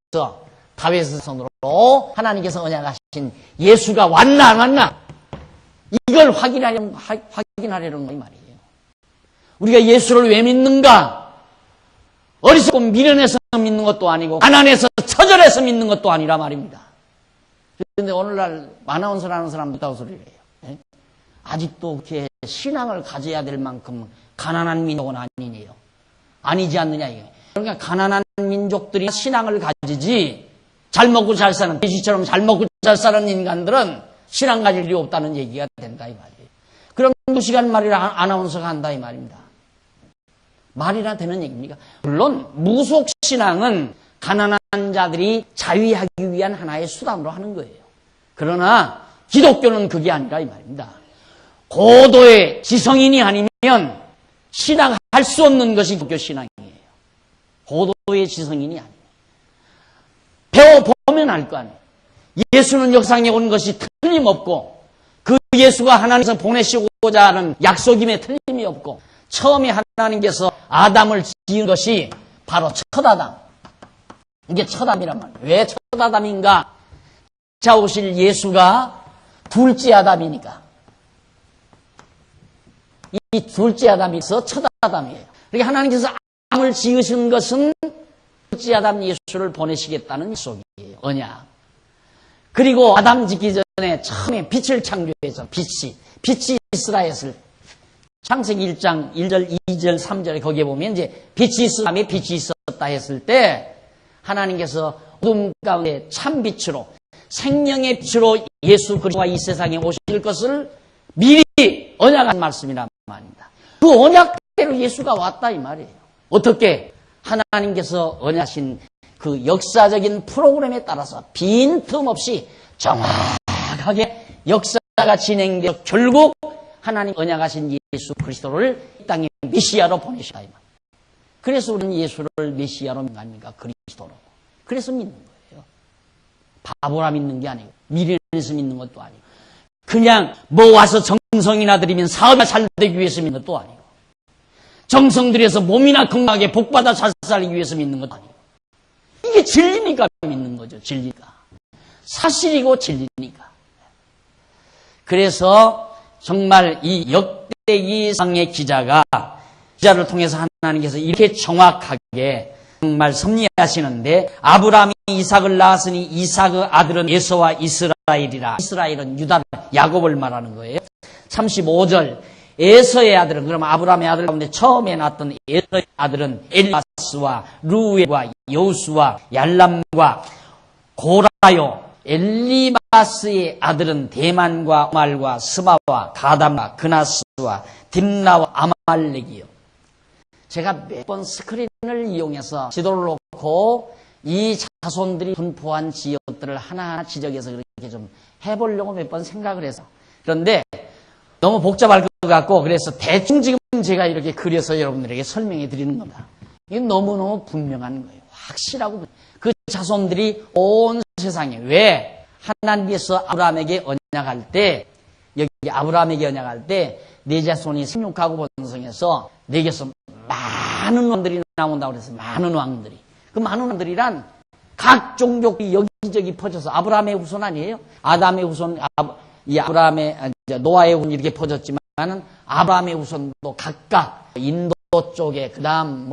다윗의 손으로 하나님께서 언약하신 예수가 왔나 안 왔나 이걸 확인하려는 거 말이에요. 우리가 예수를 왜 믿는가? 어리석고 미련해서 믿는 것도 아니고 가난해서 처절해서 믿는 것도 아니라 말입니다. 그런데 오늘날 아나운서라는 사람도 있다고 소리를 해요. 네? 아직도 그렇게 신앙을 가져야 될 만큼 가난한 민족은 아니네요. 아니지 않느냐 이게. 그러니까 가난한 민족들이 신앙을 가지지 잘 먹고 잘 사는 돼지처럼 잘 먹고 잘 사는 인간들은 신앙 가질 일이 없다는 얘기가 된다 이 말이에요. 그럼 무시간 말이라 아나운서가 한다 이 말입니다. 말이나 되는 얘기입니까? 물론 무속신앙은 가난한 자들이 자위하기 위한 하나의 수단으로 하는 거예요. 그러나 기독교는 그게 아니라 이 말입니다. 고도의 지성인이 아니면 신앙할 수 없는 것이 기독교 신앙이에요. 고도의 지성인이 아니에요. 배워보면 알 거 아니에요. 예수는 역상에 온 것이 틀림없고 그 예수가 하나님께서 보내시고자 하는 약속임에 틀림이 없고 처음에 하나님께서 아담을 지은 것이 바로 첫 아담. 이게 첫 아담이란 말이에요. 왜 첫 아담인가? 자 오실 예수가 둘째 아담이니까. 이 둘째 아담이서 첫 아담이에요. 그러니까 하나님께서 아담을 지으신 것은 둘째 아담 예수를 보내시겠다는 약속이에요. 언약. 그리고 아담 짓기 전에 처음에 빛을 창조해서 빛이 있으라 했을 때 창세기 1장 1절, 2절, 3절에 거기에 보면 이제 빛이 있으라며 빛이 있었다 했을 때 하나님께서 어둠 가운데 참 빛으로 생명의 빛으로 예수 그리스도가 이 세상에 오실 것을 미리 언약한 말씀이란 말입니다. 그 언약대로 예수가 왔다 이 말이에요. 어떻게? 하나님께서 언약하신 그 역사적인 프로그램에 따라서 빈틈없이 정확하게 역사가 진행되어 결국 하나님 언약하신 예수 그리스도를 이 땅에 메시아로 보내셨다 이 말. 그래서 우리는 예수를 메시아로 믿는 거 아닙니까? 그리스도로. 그래서 믿는 거예요. 바보라 믿는 게 아니고 미련해서 믿는 것도 아니고 그냥 뭐 와서 정성이나 드리면 사업이 잘 되기 위해서 믿는 것도 아니고 정성 들여서 몸이나 건강하게 복받아 잘 살기 위해서 믿는 것도 아니고 이게 진리니까 믿는 거죠. 진리가. 사실이고 진리니까. 그래서 정말 이 역대기상의 기자를 통해서 하나님께서 이렇게 정확하게 정말 섭리하시는데 아브라함이 이삭을 낳았으니 이삭의 아들은 에서와 이스라엘이라. 이스라엘은 유다, 야곱을 말하는 거예요. 35절 에서의 아들은 그러면 아브라함의 아들 가운데 처음에 낳았던 에서의 아들은 엘리바스와 루엘과 여우수와 얄람과 고라요. 엘리바스의 아들은 대만과 말과 스바와 가담과 그나스와 딥나와 아말렉이요. 제가 몇 번 스크린을 이용해서 지도를 놓고 이 자손들이 분포한 지역들을 하나하나 지적해서 그렇게 좀 해보려고 몇 번 생각을 해서 그런데 너무 복잡할 것 같고 그래서 대충 지금 제가 이렇게 그려서 여러분들에게 설명해 드리는 겁니다. 이게 너무너무 분명한 거예요. 확실하고 그 자손들이 온 세상에 왜 하나님께서 아브라함에게 언약할 때 아브라함에게 언약할 때 내 자손이 생육하고 번성해서 내게서 많은 왕들이 나온다고 그랬어요. 많은 왕들이. 그 많은 왕들이란 각 종족이 여기저기 퍼져서 아브라함의 후손 아니에요? 아담의 후손, 아브라함의, 노아의 후손 이렇게 퍼졌지만은 아브라함의 후손도 각각 인도 쪽에, 그 다음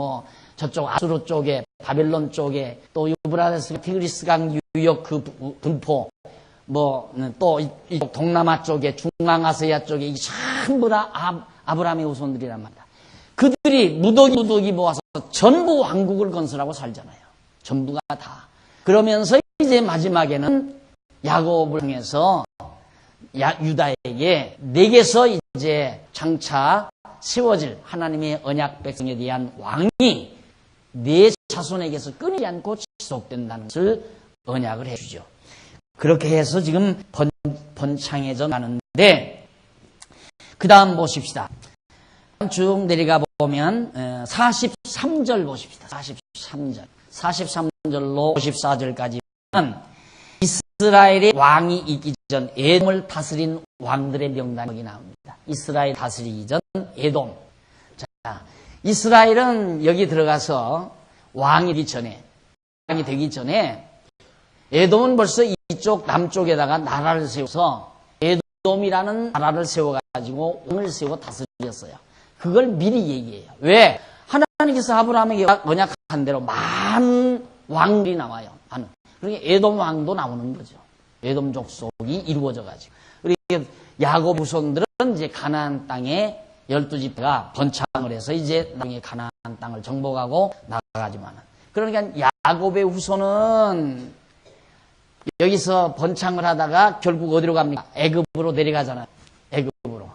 저쪽 아수르 쪽에, 바벨론 쪽에, 또 유브라데스, 티그리스강 유역 그 분포, 또 이쪽 동남아 쪽에, 중앙아시아 쪽에, 이 전부 다 아브라함의 후손들이란 말이다. 그들이 무더기 모아서 전부 왕국을 건설하고 살잖아요. 전부가 다. 그러면서 이제 마지막에는 야곱을 통해서 유다에게 내게서 이제 장차 세워질 하나님의 언약 백성에 대한 왕이 내 자손에게서 끊이지 않고 지속된다는 것을 언약을 해주죠. 그렇게 해서 지금 번창해져 가는데, 그 다음 보십시다. 쭉 내려가 보면 43절 보십시다. 43절. 43절로 54절까지는 이스라엘의 왕이 있기 전 에돔을 다스린 왕들의 명단이 나옵니다. 이스라엘 다스리기 전 에돔. 자, 이스라엘은 여기 들어가서 왕이 되기 전에 에돔은 벌써 이쪽 남쪽에다가 나라를 세워서 에돔이라는 나라를 세워가지고 왕을 세워 다스렸어요. 그걸 미리 얘기해요. 왜? 하나님께서 아브라함에게 언약한 대로 많은 왕들이 나와요. 그러니까 에돔 왕도 나오는 거죠. 에돔 족속이 이루어져가지고. 그리고 야곱 후손들은 이제 가나안 땅에 12지파가 번창을 해서 이제 나중에 가나안 땅을 정복하고 나가지만. 그러니까 야곱의 후손은 여기서 번창을 하다가 결국 어디로 갑니까? 애굽으로 내려가잖아요.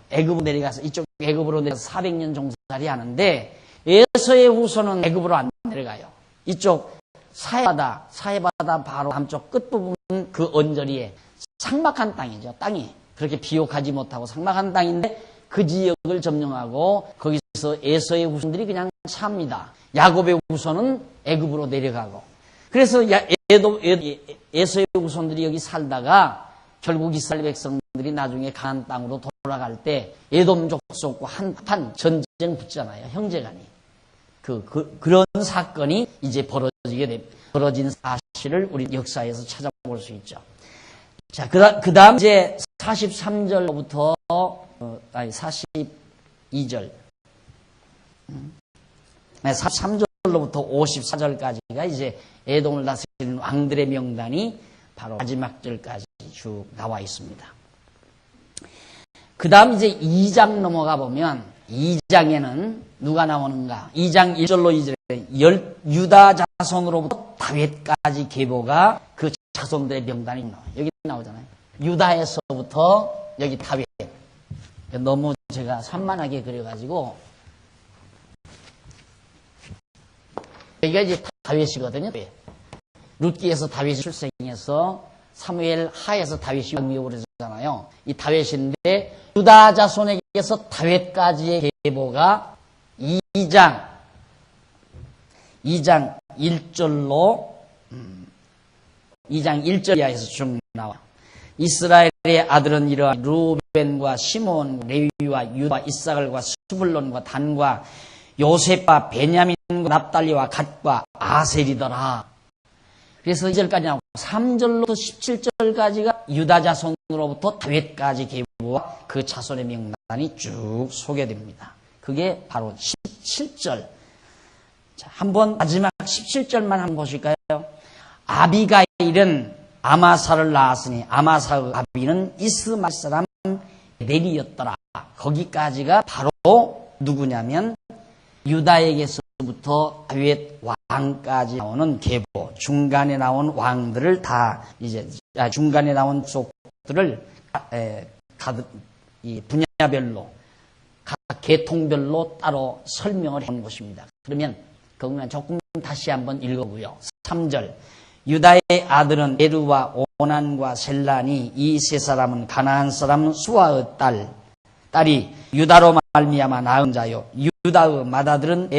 애굽으로 내려가서 이쪽 애굽으로 내려가서 400년 종살이 하는데, 에서의 후손은 애굽으로 안 내려가요. 이쪽 사해바다 바로 남쪽 끝부분 그 언저리에 삭막한 땅이죠. 땅이 그렇게 비옥하지 못하고 삭막한 땅인데 그 지역을 점령하고 거기서 에서의 후손들이 그냥 삽니다. 야곱의 후손은 애굽으로 내려가고. 그래서 에서의 후손들이 여기 살다가 결국 이스라엘 백성들이 나중에 가나안 땅으로 돌아갈 때 에돔 족속과 한판 전쟁 붙잖아요. 형제간이. 그런 사건이 이제 벌어진 사실을 우리 역사에서 찾아볼 수 있죠. 자, 그 다음 이제 43절부터, 42절. 43절로부터 54절까지가 이제 에돔을 다스리는 왕들의 명단이 바로 마지막 절까지 쭉 나와 있습니다. 그 다음 이제 2장 넘어가 보면 2장에는 누가 나오는가? 2장 1절로 2절에 유다 자손으로부터 다윗까지 계보가 그 자손들의 명단이 나와요. 여기 나오잖아요. 유다에서부터 여기 다윗. 너무 제가 산만하게 그려가지고 여기가 이제 다윗이거든요. 룻기에서 다윗이 출생해서 사무엘 하에서 다윗이 왕위로 그러잖아요. 이 다윗인데 유다 자손에게서 다윗까지의 계보가 2장 1절로 2장 1절 이하에서 쭉 나와. 이스라엘의 아들은 이러한 루벤과 시몬, 레위와 유다, 이사갈과 스불론과 단과 요셉과 베냐민과 납달리와 갓과 아셀이더라. 그래서 2절까지 나오고 3절로부터 17절까지가 유다 자손으로부터 다윗까지 계보와 그 자손의 명단이 쭉 소개됩니다. 그게 바로 17절. 자, 한번 마지막 17절만 한번 보실까요? 아비가일은 아마사를 낳았으니 아마사의 아비는 이스마엘 사람 넬이었더라. 거기까지가 바로 누구냐면 유다에게서부터 다윗 왕까지 나오는 계보, 중간에 나온 왕들을 다 이제 중간에 나온 족들을 이 분야별로 각 계통별로 따로 설명을 해놓은 것입니다. 그러면 그러면 조금 다시 한번 읽어보고요. 3절 유다의 아들은 에르와 오난과 셀란이 이 세 사람은 가나안 사람 수아의 딸이 유다로 말미암아 낳은 자요. 유다의 맏아들은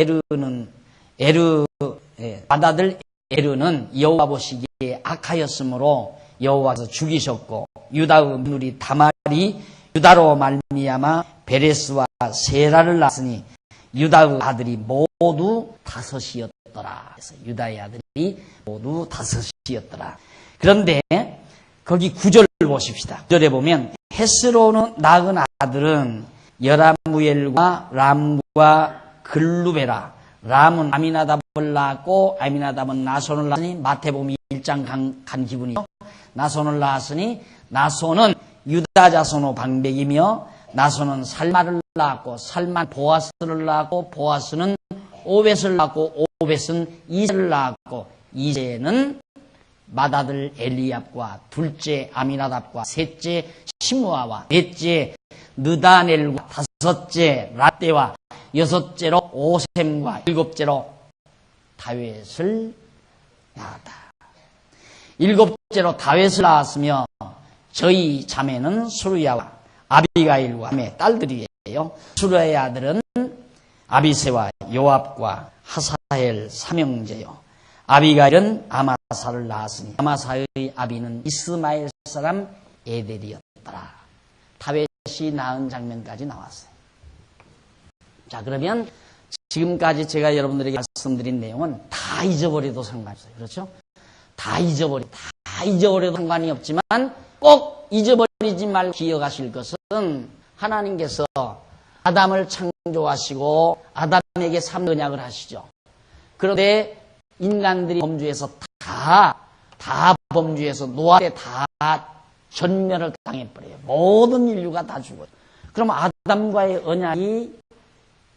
맏아들 에르는 여호와 보시기에 악하였으므로 여호와께서 죽이셨고 유다의 며느리 다말이 유다로 말미암아 베레스와 세라를 낳았으니 유다의 아들이 모두 다섯이었더라. 그래서 유다의 아들이 모두 다섯이었더라. 그런데 거기 9절 보십시다. 9절에 보면 헤스로는 낳은 아들은 여라무엘과 람과 글루베라. 람은 아미나답을 낳았고 아미나답은 나손을 낳았으니 마태복음 1장 간 기분이죠. 나손을 낳았으니 나손은 유다 자손의 방백이며 나손은 살마를 낳았고 살만 보아스를 낳았고 보아스는 오벳을 낳았고 오벳은 이세를 낳았고 이세는 맏아들 엘리압과 둘째 아미나답과 셋째 시므아와 넷째 느다넬과 다섯째 라떼와 여섯째로 오셈과 일곱째로 다윗을 낳았다. 일곱째로 다윗을 낳았으며 저희 자매는 수르야와 아비가일과 자매 딸들이에요. 수르야의 아들은 아비세와 요압과 하사엘 삼형제요. 아비가일은 아마사를 낳았으니 아마사의 아비는 이스마엘 사람 에델이었더라. 다윗이 낳은 장면까지 나왔어요. 자, 그러면 지금까지 제가 여러분들에게 말씀드린 내용은 다 잊어버려도 상관없어요. 그렇죠? 다 잊어버려도 상관이 없지만 꼭 잊어버리지 말고 기억하실 것은 하나님께서 아담을 창조하시고 아담에게 삼언약을 하시죠. 그런데 인간들이 범죄해서 다 범죄해서 노아 때 다 전멸을 당해버려요. 모든 인류가 다 죽어요. 그럼 아담과의 언약이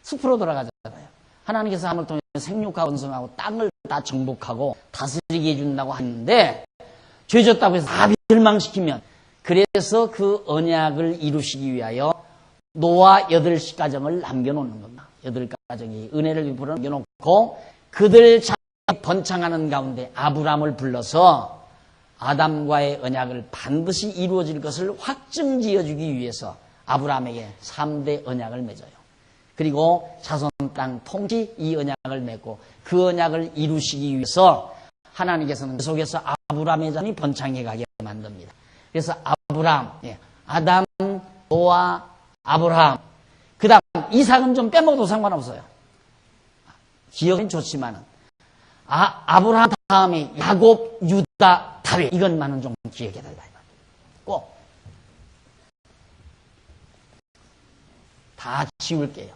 숲으로 돌아가잖아요. 하나님께서 아담을 통해 생육하고 번성하고 땅을 다 정복하고 다스리게 해준다고 하는데 죄졌다고 해서 다 멸망시키면 그래서 그 언약을 이루시기 위하여 노아 8가정을 남겨놓는 겁니다. 8가정이 은혜를 베풀어 남겨놓고 그들 자기 번창하는 가운데 아브람을 불러서 아담과의 언약을 반드시 이루어질 것을 확증지어주기 위해서 아브람에게 3대 언약을 맺어요. 그리고 자손 땅 통치 이 언약을 맺고 그 언약을 이루시기 위해서 하나님께서는 계속해서 아브람의 자손이 번창해 가게 만듭니다. 그래서 아브람, 아담, 노아, 아브람, 그 다음 이삭은 좀 빼먹어도 상관없어요. 기억은 좋지만은 아브라함 다음에 야곱, 유다, 다윗 이것만은 좀 기억해달라. 꼭 다 지울게요.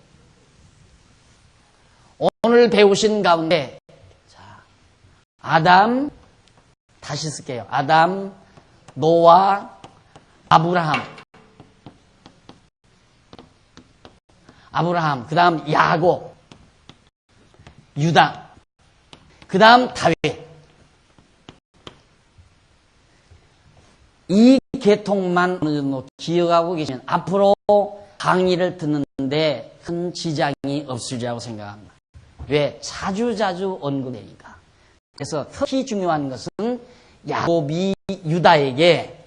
오늘 배우신 가운데 자, 아담 다시 쓸게요. 아담, 노아, 아브라함, 그 다음 야곱, 유다, 그 다음 다윗. 이 계통만 어느 정도 기억하고 계시면 앞으로 강의를 듣는데 큰 지장이 없으리라고 생각합니다. 왜? 자주자주 언급되니까. 그래서 특히 중요한 것은 야곱이 유다에게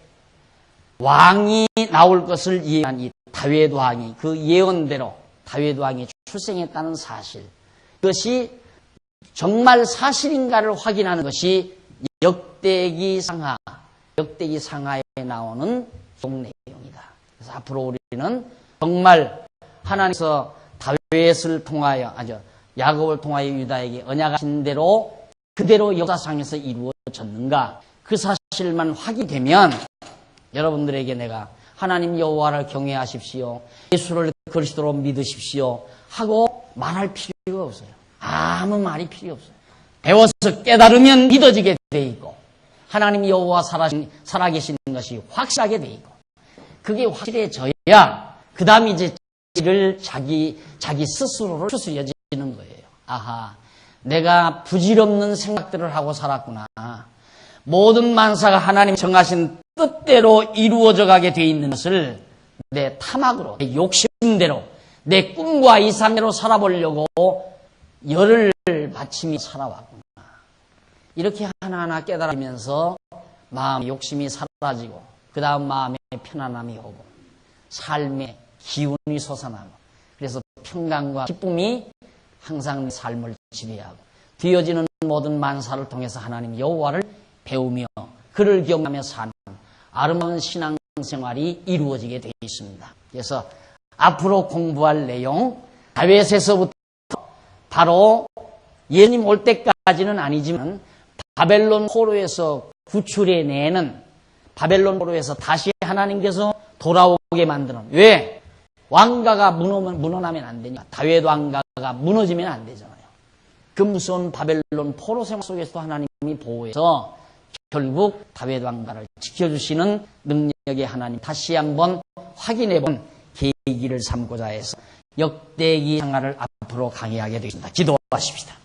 왕이 나올 것을 예언한 이 다윗 왕이 그 예언대로 다윗 왕이 출생했다는 사실. 그것이 정말 사실인가를 확인하는 것이 역대기 상하에 나오는 내용이다. 그래서 앞으로 우리는 정말 하나님께서 다윗을 통하여 야곱을 통하여 유다에게 언약하신 대로 그대로 역사상에서 이루어졌는가 그 사실만 확인되면 여러분들에게 내가 하나님 여호와를 경외하십시오. 예수를 그리스도로 믿으십시오. 하고 말할 필요가 없어요. 아무 말이 필요 없어요. 배워서 깨달으면 믿어지게 돼 있고 하나님 여호와 살아계시는 것이 확실하게 돼 있고 그게 확실해져야 그 다음 이제 자기 스스로를 추스려지는 거예요. 아하, 내가 부질없는 생각들을 하고 살았구나. 모든 만사가 하나님 정하신 뜻대로 이루어져 가게 돼 있는 것을 내 탐악으로, 내 욕심대로, 내 꿈과 이상대로 살아보려고 열을 바치며 살아왔구나. 이렇게 하나하나 깨달으면서 마음의 욕심이 사라지고 그 다음 마음에 편안함이 오고 삶의 기운이 솟아나고 그래서 평강과 기쁨이 항상 내 삶을 지배하고 되어지는 모든 만사를 통해서 하나님 여호와를 배우며 그를 경험하며 사는 아름다운 신앙 신앙생활이 이루어지게 되어 있습니다. 그래서 앞으로 공부할 내용, 다윗에서부터 바로 예수님 올 때까지는 아니지만 바벨론 포로에서 구출해내는, 바벨론 포로에서 다시 하나님께서 돌아오게 만드는, 왜? 왕가가 무너나면 안 되니까. 다윗 왕가가 무너지면 안 되잖아요. 그 무서운 바벨론 포로 생활 속에서도 하나님이 보호해서 결국 다윗 왕가를 지켜주시는 능력의 하나님 다시 한번 확인해본 계기를 삼고자 해서 역대기 생활을 앞으로 강의하게 되겠습니다. 기도하십시다.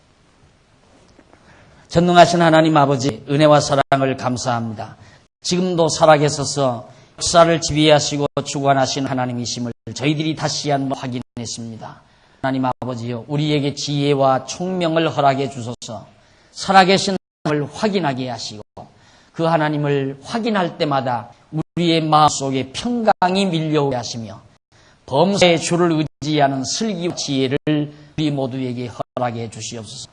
전능하신 하나님 아버지, 은혜와 사랑을 감사합니다. 지금도 살아계셔서 역사를 지휘하시고 주관하신 하나님이심을 저희들이 다시 한번 확인했습니다. 하나님 아버지요, 우리에게 지혜와 총명을 허락해 주소서. 살아계신 하나님을 확인하게 하시고 그 하나님을 확인할 때마다 우리의 마음속에 평강이 밀려오게 하시며 범사의 주를 의지하는 슬기와 지혜를 우리 모두에게 허락해 주시옵소서.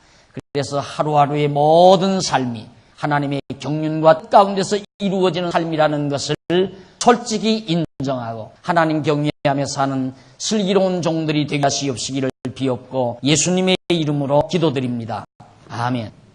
그래서 하루하루의 모든 삶이 하나님의 경륜과 뜻 가운데서 이루어지는 삶이라는 것을 솔직히 인정하고 하나님 경외하며 사는 슬기로운 종들이 되게 하시옵시기를 비옵고 예수님의 이름으로 기도드립니다. 아멘.